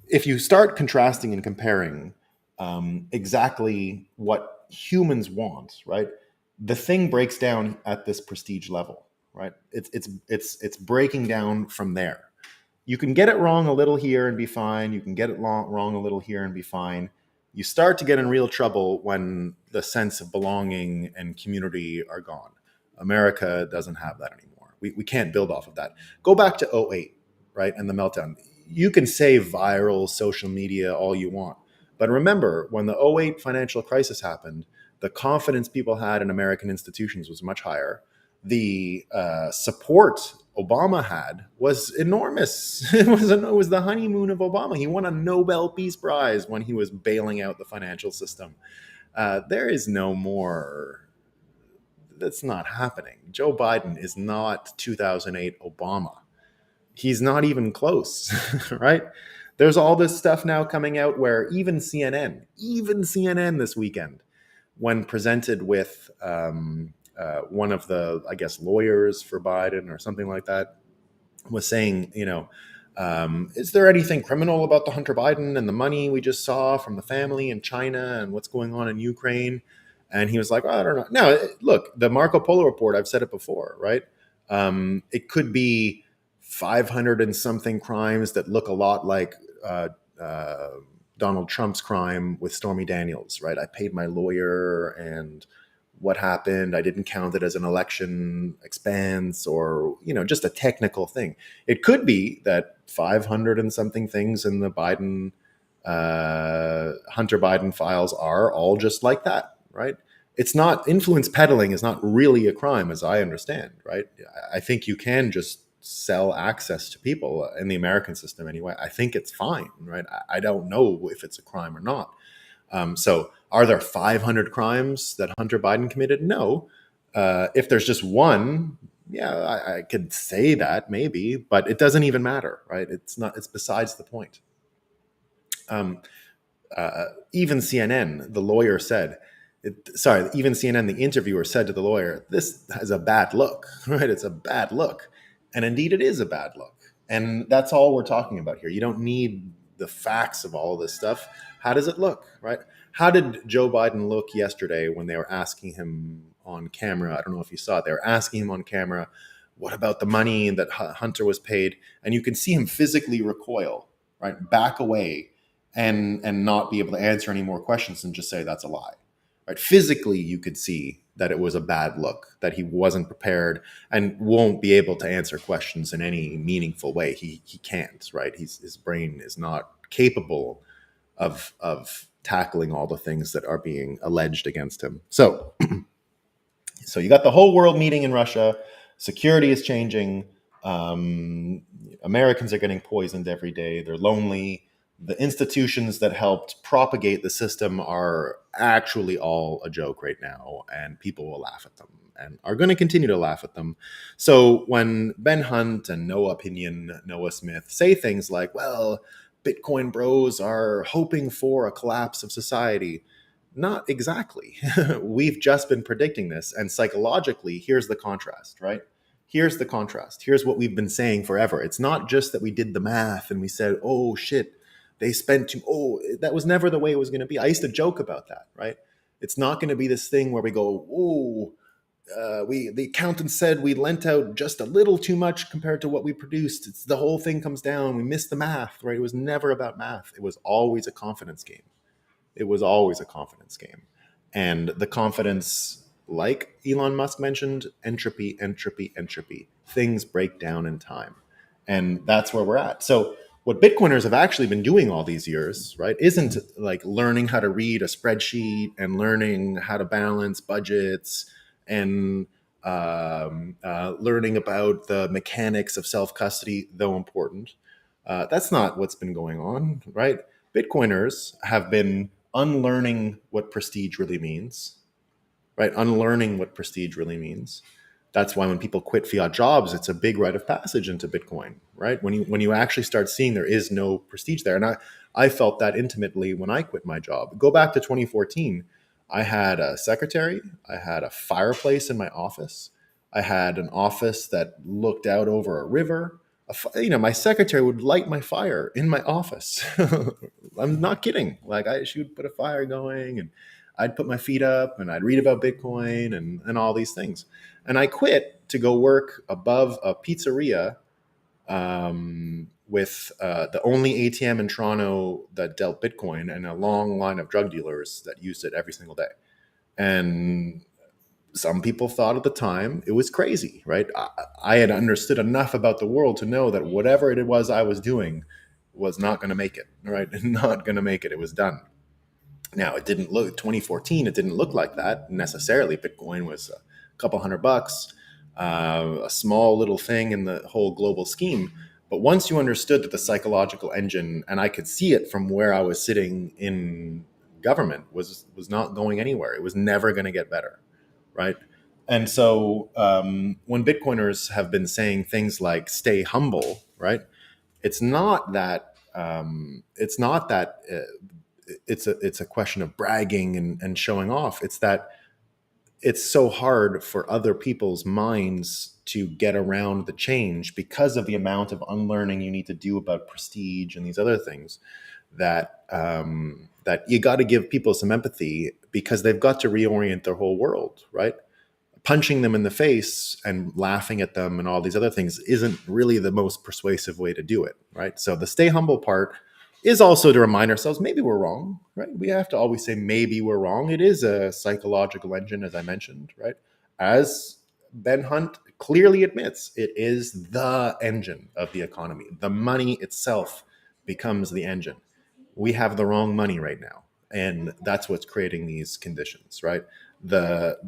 if you start contrasting and comparing exactly what humans want, right? The thing breaks down at this prestige level, right? It's breaking down from there. You can get it wrong a little here and be fine. You can get it wrong a little here and be fine. You start to get in real trouble when the sense of belonging and community are gone. America doesn't have that anymore. We can't build off of that. Go back to '08, right? And the meltdown. You can say viral social media all you want. But remember, when the '08 financial crisis happened, the confidence people had in American institutions was much higher. The support Obama had was enormous. It was the honeymoon of Obama. He won a Nobel Peace Prize when he was bailing out the financial system. There is no more. That's not happening. Joe Biden is not 2008 Obama. He's not even close, right? There's all this stuff now coming out where even CNN this weekend, when presented with one of the, I guess, lawyers for Biden or something like that, was saying, is there anything criminal about the Hunter Biden and the money we just saw from the family in China and what's going on in Ukraine? And he was like, I don't know. No, look, the Marco Polo report, I've said it before, right? It could be 500 and something crimes that look a lot like Donald Trump's crime with Stormy Daniels, right? I paid my lawyer and what happened, I didn't count it as an election expense or, just a technical thing. It could be that 500 and something things in the Biden, Hunter Biden files are all just like that, right? It's not, influence peddling is not really a crime as I understand, right? I think you can just sell access to people in the American system anyway. I think it's fine, right? I don't know if it's a crime or not. So are there 500 crimes that Hunter Biden committed? No. If there's just one, yeah, I could say that maybe, but it doesn't even matter, right? It's besides the point. Even CNN, the lawyer said, even CNN, the interviewer said to the lawyer, this has a bad look, right? It's a bad look. And indeed, it is a bad look. And that's all we're talking about here. You don't need the facts of all of this stuff. How does it look, right? How did Joe Biden look yesterday when they were asking him on camera? I don't know if you saw it. They were asking him on camera, what about the money that Hunter was paid? And you can see him physically recoil, right? Back away and not be able to answer any more questions and just say that's a lie. Right? Physically, you could see that it was a bad look, that he wasn't prepared and won't be able to answer questions in any meaningful way. He can't, right? His brain is not capable of tackling all the things that are being alleged against him. So you got the whole world meeting in Russia. Security is changing. Americans are getting poisoned every day. They're lonely. The institutions that helped propagate the system are actually all a joke right now, and people will laugh at them and are going to continue to laugh at them. So when Ben Hunt and Noah Smith say things like, well, Bitcoin bros are hoping for a collapse of society, not exactly. We've just been predicting this, and psychologically, here's the contrast, right? Here's the contrast. Here's what we've been saying forever. It's not just that we did the math and we said, oh shit, they spent that was never the way it was going to be. I used to joke about that, right? It's not going to be this thing where we go, the accountant said we lent out just a little too much compared to what we produced. It's the whole thing comes down. We missed the math, right? It was never about math. It was always a confidence game. It was always a confidence game. And the confidence like Elon Musk mentioned, entropy, entropy, entropy. Things break down in time. And that's where we're at. So, what Bitcoiners have actually been doing all these years, right, isn't like learning how to read a spreadsheet and learning how to balance budgets and learning about the mechanics of self custody, though important. That's not what's been going on, right? Bitcoiners have been unlearning what prestige really means, right? Unlearning what prestige really means. That's why when people quit fiat jobs, it's a big rite of passage into Bitcoin, right? When you actually start seeing there is no prestige there, and I felt that intimately when I quit my job. Go back to 2014. I had a secretary, I had a fireplace in my office, I had an office that looked out over a river. My secretary would light my fire in my office. I'm not kidding. She would put a fire going, and I'd put my feet up and I'd read about Bitcoin and all these things. And I quit to go work above a pizzeria with the only ATM in Toronto that dealt Bitcoin and a long line of drug dealers that used it every single day. And some people thought at the time it was crazy, right? I had understood enough about the world to know that whatever it was I was doing was not going to make it, right? Not going to make it. It was done. Now, it didn't look 2014. It didn't look like that necessarily. Bitcoin was a couple $100, a small little thing in the whole global scheme. But once you understood that the psychological engine, and I could see it from where I was sitting in government, was not going anywhere. It was never going to get better, right? And so when Bitcoiners have been saying things like "stay humble," right? It's not that it's a question of bragging and showing off. It's that it's so hard for other people's minds to get around the change because of the amount of unlearning you need to do about prestige and these other things that you got to give people some empathy because they've got to reorient their whole world, right? Punching them in the face and laughing at them and all these other things isn't really the most persuasive way to do it, right? So the stay humble part is also to remind ourselves maybe we're wrong, right? We have to always say maybe we're wrong. It is a psychological engine, as I mentioned, right? As Ben Hunt clearly admits, it is the engine of the economy. The money itself becomes the engine. We have the wrong money right now, and that's what's creating these conditions, right? The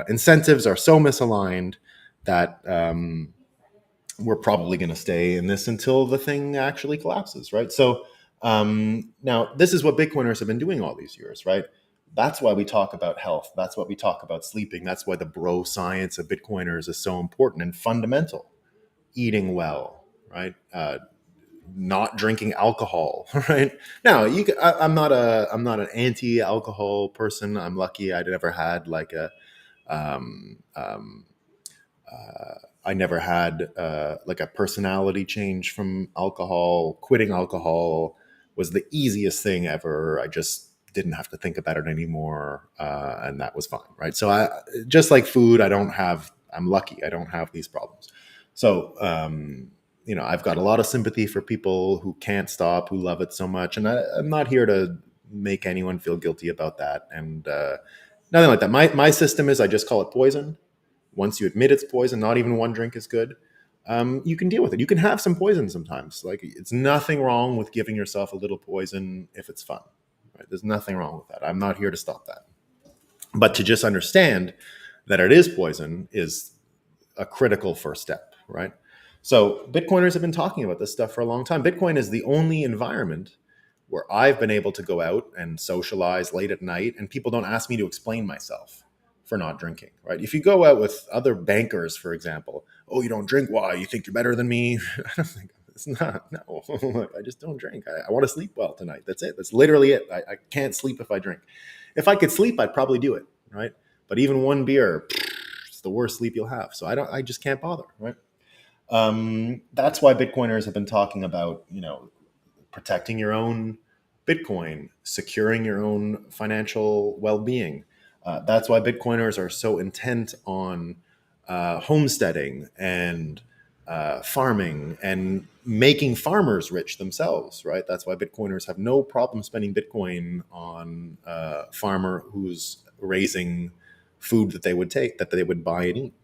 incentives are so misaligned that we're probably going to stay in this until the thing actually collapses, right? So now this is what Bitcoiners have been doing all these years, right? That's why we talk about health. That's why we talk about sleeping. That's why the bro science of Bitcoiners is so important and fundamental. Eating well, right? Not drinking alcohol, right? Now, I'm not an anti-alcohol person. I'm lucky I never had like a um, um, I never had like a personality change from alcohol. Quitting alcohol was the easiest thing ever. I just didn't have to think about it anymore, and that was fine, right? So I just like food. I'm lucky. I don't have these problems. So I've got a lot of sympathy for people who can't stop, who love it so much, and I'm not here to make anyone feel guilty about that. And nothing like that. My system is I just call it poison. Once you admit it's poison, not even one drink is good. You can deal with it. You can have some poison sometimes. Like it's nothing wrong with giving yourself a little poison if it's fun. Right? There's nothing wrong with that. I'm not here to stop that. But to just understand that it is poison is a critical first step, right? So Bitcoiners have been talking about this stuff for a long time. Bitcoin is the only environment where I've been able to go out and socialize late at night and people don't ask me to explain myself for not drinking, right? If you go out with other bankers, for example, oh, you don't drink? Why? You think you're better than me? I don't think it's not. No, I just don't drink. I want to sleep well tonight. That's it. That's literally it. I can't sleep if I drink. If I could sleep, I'd probably do it, right? But even one beer, it's the worst sleep you'll have. So I just can't bother, right? That's why Bitcoiners have been talking about, protecting your own Bitcoin, securing your own financial well-being. That's why Bitcoiners are so intent on homesteading and farming and making farmers rich themselves, right? That's why Bitcoiners have no problem spending Bitcoin on a farmer who's raising food that they would take, that they would buy and eat.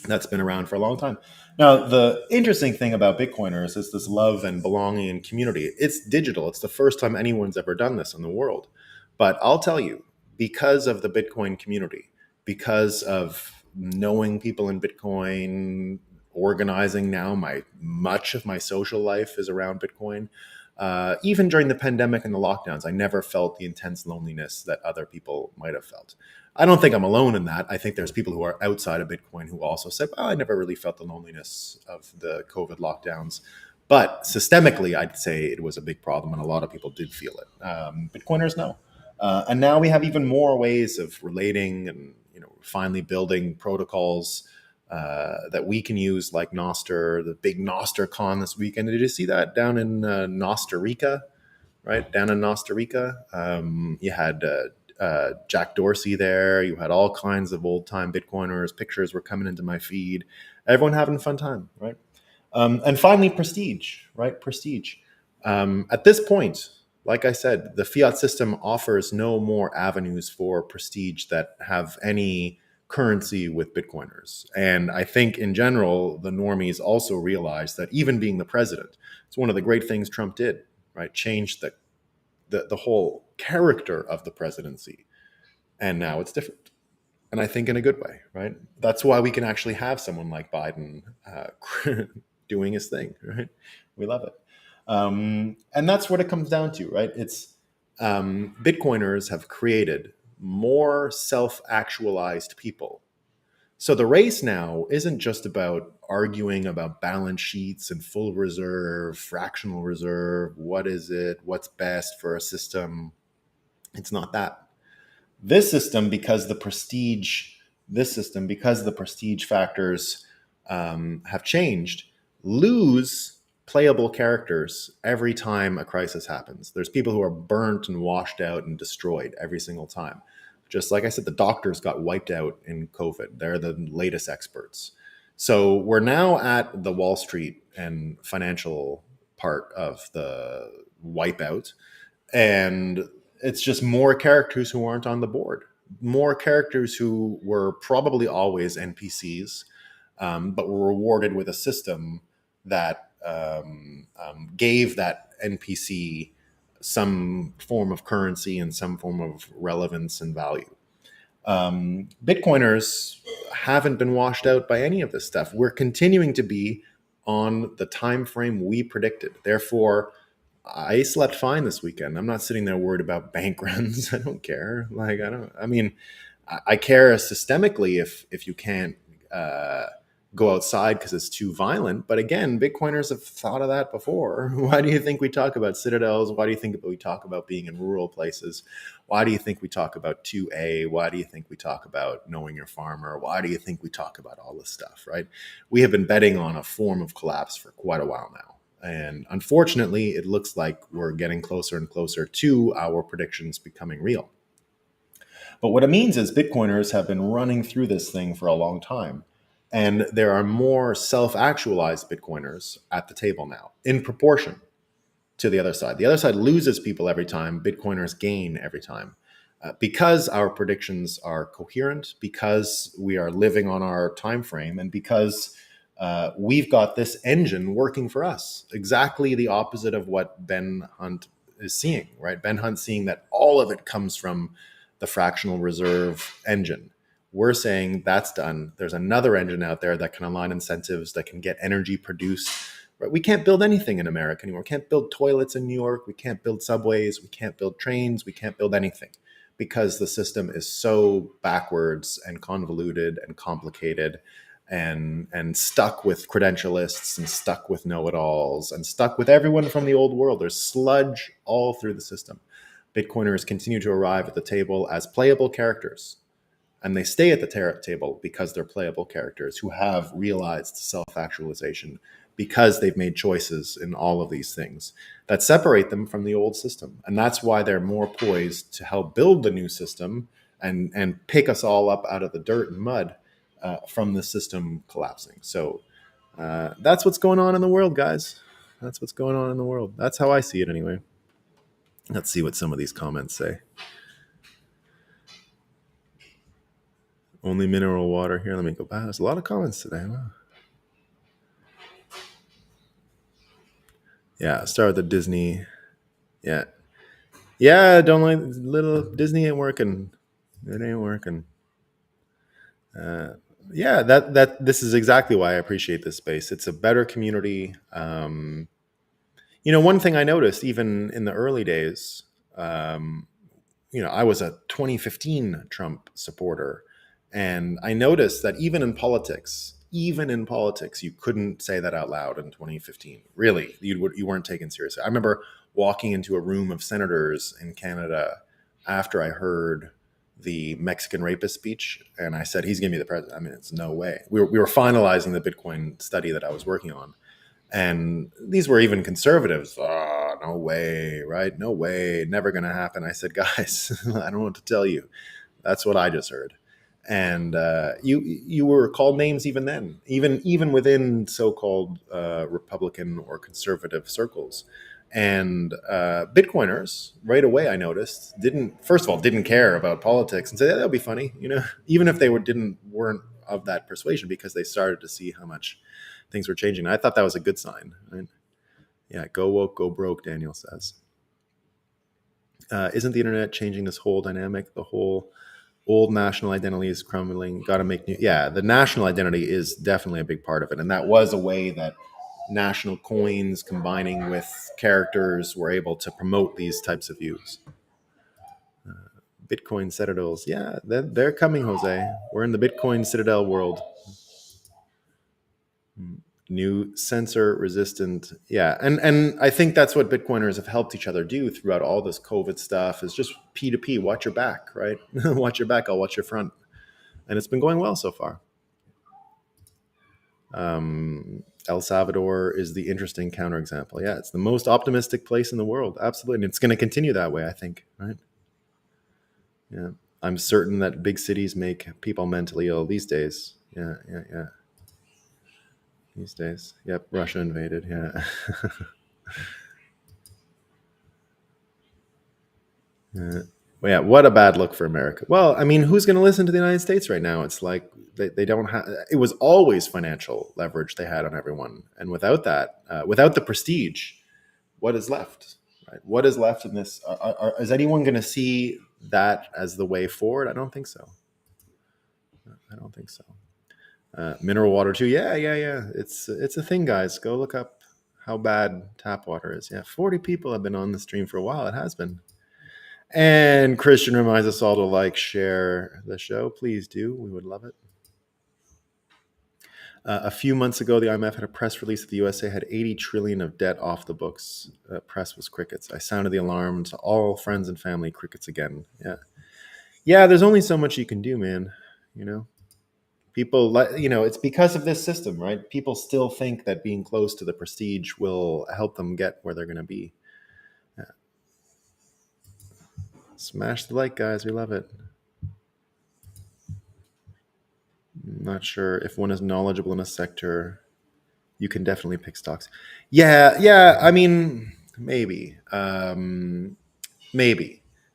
That's been around for a long time. Now, the interesting thing about Bitcoiners is this love and belonging and community. It's digital. It's the first time anyone's ever done this in the world. But I'll tell you, because of the Bitcoin community, because of knowing people in Bitcoin, organizing now, my much of my social life is around Bitcoin. Even during the pandemic and the lockdowns, I never felt the intense loneliness that other people might have felt. I don't think I'm alone in that. I think there's people who are outside of Bitcoin who also said, well, I never really felt the loneliness of the COVID lockdowns. But systemically, I'd say it was a big problem, and a lot of people did feel it. Bitcoiners know. And now we have even more ways of relating and finally building protocols that we can use, like Noster, the big Noster Con this weekend. Did you see that down in Costa Rica? Right down in Costa Rica, you had Jack Dorsey there. You had all kinds of old time Bitcoiners. Pictures were coming into my feed. Everyone having a fun time, right? And finally, prestige, right? Prestige. At this point, like I said, the fiat system offers no more avenues for prestige that have any currency with Bitcoiners. And I think in general, the normies also realize that even being the president, it's one of the great things Trump did, right? Changed the whole character of the presidency. And now it's different. And I think in a good way, right? That's why we can actually have someone like Biden doing his thing, right? We love it. And that's what it comes down to, right? It's Bitcoiners have created more self actualized people. So the race now isn't just about arguing about balance sheets and full reserve, fractional reserve. What is it? What's best for a system? It's not that. This system, because the prestige, this system, because the prestige factors have changed, lose playable characters every time a crisis happens. There's people who are burnt and washed out and destroyed every single time. Just like I said, the doctors got wiped out in COVID. They're the latest experts. So we're now at the Wall Street and financial part of the wipeout. And it's just more characters who aren't on the board, more characters who were probably always NPCs, but were rewarded with a system that gave that NPC some form of currency and some form of relevance and value. Bitcoiners haven't been washed out by any of this stuff. We're continuing to be on the time frame we predicted. Therefore, I slept fine this weekend. I'm not sitting there worried about bank runs. I don't care. Like I don't. I mean, I care systemically if you can't go outside because it's too violent. But again, Bitcoiners have thought of that before. Why do you think we talk about citadels? Why do you think we talk about being in rural places? Why do you think we talk about 2A? Why do you think we talk about knowing your farmer? Why do you think we talk about all this stuff, right? We have been betting on a form of collapse for quite a while now. And unfortunately, it looks like we're getting closer and closer to our predictions becoming real. But what it means is Bitcoiners have been running through this thing for a long time. And there are more self actualized Bitcoiners at the table now in proportion to the other side. The other side loses people every time, Bitcoiners gain every time. Because our predictions are coherent, because we are living on our time frame, and because we've got this engine working for us. Exactly the opposite of what Ben Hunt is seeing, right? Ben Hunt's seeing that all of it comes from the fractional reserve engine. We're saying that's done. There's another engine out there that can align incentives, that can get energy produced. Right? We can't build anything in America anymore. We can't build toilets in New York. We can't build subways. We can't build trains. We can't build anything because the system is so backwards and convoluted and complicated and stuck with credentialists and stuck with know-it-alls and stuck with everyone from the old world. There's sludge all through the system. Bitcoiners continue to arrive at the table as playable characters. And they stay at the table because they're playable characters who have realized self-actualization because they've made choices in all of these things that separate them from the old system. And that's why they're more poised to help build the new system and pick us all up out of the dirt and mud from the system collapsing. So that's what's going on in the world, guys. That's what's going on in the world. That's how I see it anyway. Let's see what some of these comments say. Only mineral water here. Let me go back. There's a lot of comments today. Wow. Yeah, start with the Disney. Yeah. Yeah, don't like little Disney ain't working. It ain't working. Uh, yeah, that this is exactly why I appreciate this space. It's a better community. One thing I noticed even in the early days, um, I was a 2015 Trump supporter, and I noticed that even in politics, you couldn't say that out loud in 2015. Really, you weren't taken seriously. I remember walking into a room of senators in Canada after I heard the Mexican rapist speech, and I said, "He's going to be the president." I mean, it's no way. We were finalizing the Bitcoin study that I was working on, and these were even conservatives. Oh, no way, right? No way, never going to happen. I said, guys, I don't know what to tell you. That's what I just heard. And you were called names even then, even within so-called Republican or conservative circles. And Bitcoiners right away, I noticed, didn't first of all didn't care about politics and said, yeah, that'll be funny, even if they weren't of that persuasion, because they started to see how much things were changing. I thought that was a good sign. Right? Yeah, go woke, go broke, Daniel says. Isn't the internet changing this whole dynamic? The whole old national identity is crumbling. Got to make new. Yeah, the national identity is definitely a big part of it. And that was a way that national coins combining with characters were able to promote these types of views. Bitcoin citadels. Yeah, they're coming, Jose. We're in the Bitcoin citadel world. New censor resistant. Yeah, and I think that's what Bitcoiners have helped each other do throughout all this COVID stuff, is just P2P. Watch your back, right? Watch your back, I'll watch your front. And it's been going well so far. El Salvador is the interesting counterexample. Yeah, it's the most optimistic place in the world. Absolutely. And it's going to continue that way, I think, right? Yeah. I'm certain that big cities make people mentally ill these days. Yeah, yeah, yeah. These days. Yep, Russia invaded. Yeah. Yeah. Well, yeah, what a bad look for America. Well, I mean, who's going to listen to the United States right now? It's like they don't have. It was always financial leverage they had on everyone, and without that, without the prestige, what is left? Right? What is left in this? Is anyone going to see that as the way forward? I don't think so. I don't think so. Mineral water too. Yeah, yeah, yeah. It's a thing, guys. Go look up how bad tap water is. Yeah, 40 people have been on the stream for a while. It has been. And Christian reminds us all to like, share the show. Please do. We would love it. A few months ago, the IMF had a press release that the USA had 80 trillion of debt off the books. Press was crickets. I sounded the alarm to all friends and family. Crickets again. Yeah, yeah. There's only so much you can do, man. You know, people. It's because of this system, right? People still think that being close to the prestige will help them get where they're going to be. Yeah. Smash the like, guys. We love it. Not sure if one is knowledgeable in a sector, you can definitely pick stocks. Yeah, yeah. I mean, maybe.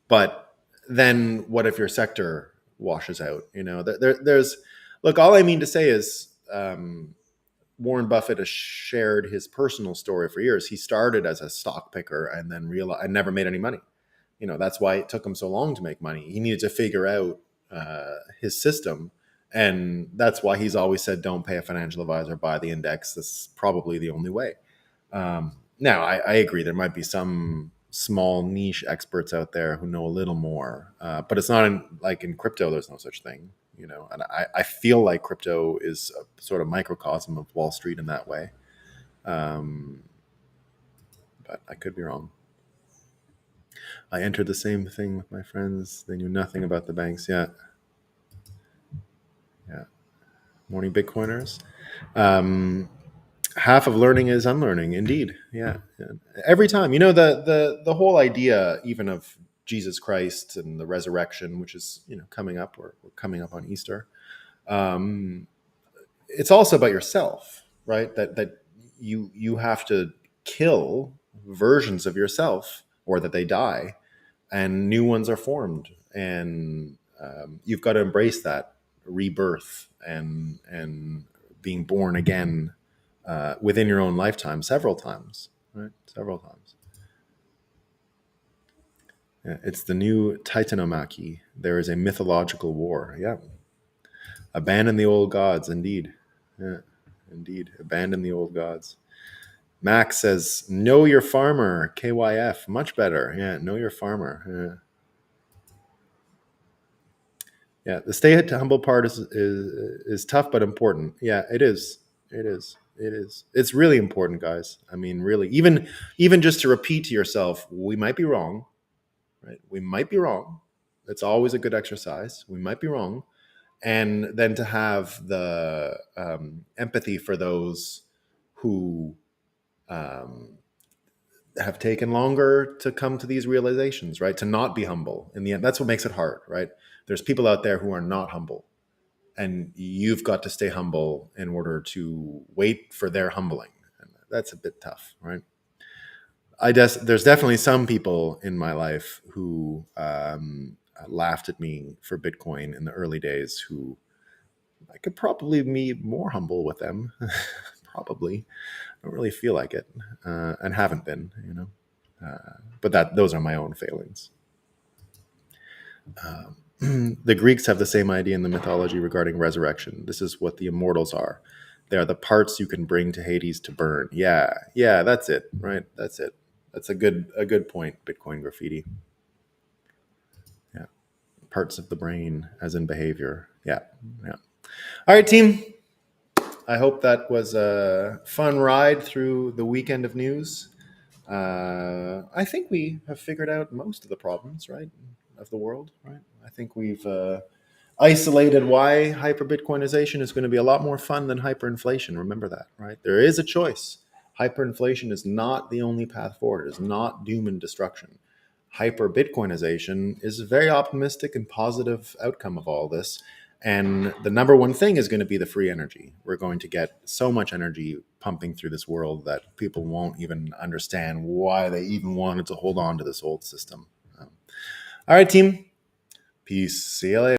But then, what if your sector washes out? There's. Look, all I mean to say is, Warren Buffett has shared his personal story for years. He started as a stock picker and then realized I never made any money. That's why it took him so long to make money. He needed to figure out his system, and that's why he's always said, don't pay a financial advisor, buy the index. That's probably the only way. Now I agree there might be some small niche experts out there who know a little more, but it's not like in crypto there's no such thing. And I feel like crypto is a sort of microcosm of Wall Street in that way. um, but I could be wrong. I entered the same thing with my friends. They knew nothing about the banks. Yeah. Yeah. Morning Bitcoiners. Um, Half of learning is unlearning. Indeed. Yeah. Yeah. Every time, the whole idea, even of Jesus Christ and the resurrection, which is, coming up, or we're coming up on Easter. Um, it's also about yourself, right? That you have to kill versions of yourself, or that they die and new ones are formed, and you've got to embrace that rebirth and being born again within your own lifetime several times, right? Several times. Yeah, it's the new Titanomachy. There is a mythological war. Yeah. Abandon the old gods, indeed. Yeah, indeed. Abandon the old gods. Max says, know your farmer, KYF. Much better. Yeah, know your farmer. Yeah, the stay humble part is tough but important. Yeah, it is. It is. It is. It's really important, guys. I mean, really, even just to repeat to yourself, we might be wrong, right? We might be wrong. It's always a good exercise. We might be wrong, and then to have the empathy for those who um, have taken longer to come to these realizations, right? To not be humble in the end. That's what makes it hard, right? There's people out there who are not humble, and you've got to stay humble in order to wait for their humbling. And that's a bit tough, right? There's definitely some people in my life who laughed at me for Bitcoin in the early days who I could probably be more humble with them. Probably. I don't really feel like it and haven't been, you know. But those are my own failings. The Greeks have the same idea in the mythology regarding resurrection. This is what the immortals are. They are the parts you can bring to Hades to burn. Yeah, that's it, right? That's it. That's a good point, Bitcoin graffiti. Yeah. Parts of the brain as in behavior. Yeah. All right, team. I hope that was a fun ride through the weekend of news. I think we have figured out most of the problems, right, of the world, right? I think we've isolated why hyper-Bitcoinization is going to be a lot more fun than hyperinflation. Remember that, right? There is a choice. Hyperinflation is not the only path forward. It is not doom and destruction. Hyper-Bitcoinization is a very optimistic and positive outcome of all this. And the number one thing is going to be the free energy. We're going to get so much energy pumping through this world that people won't even understand why they even wanted to hold on to this old system. All right, team. Peace. See you later.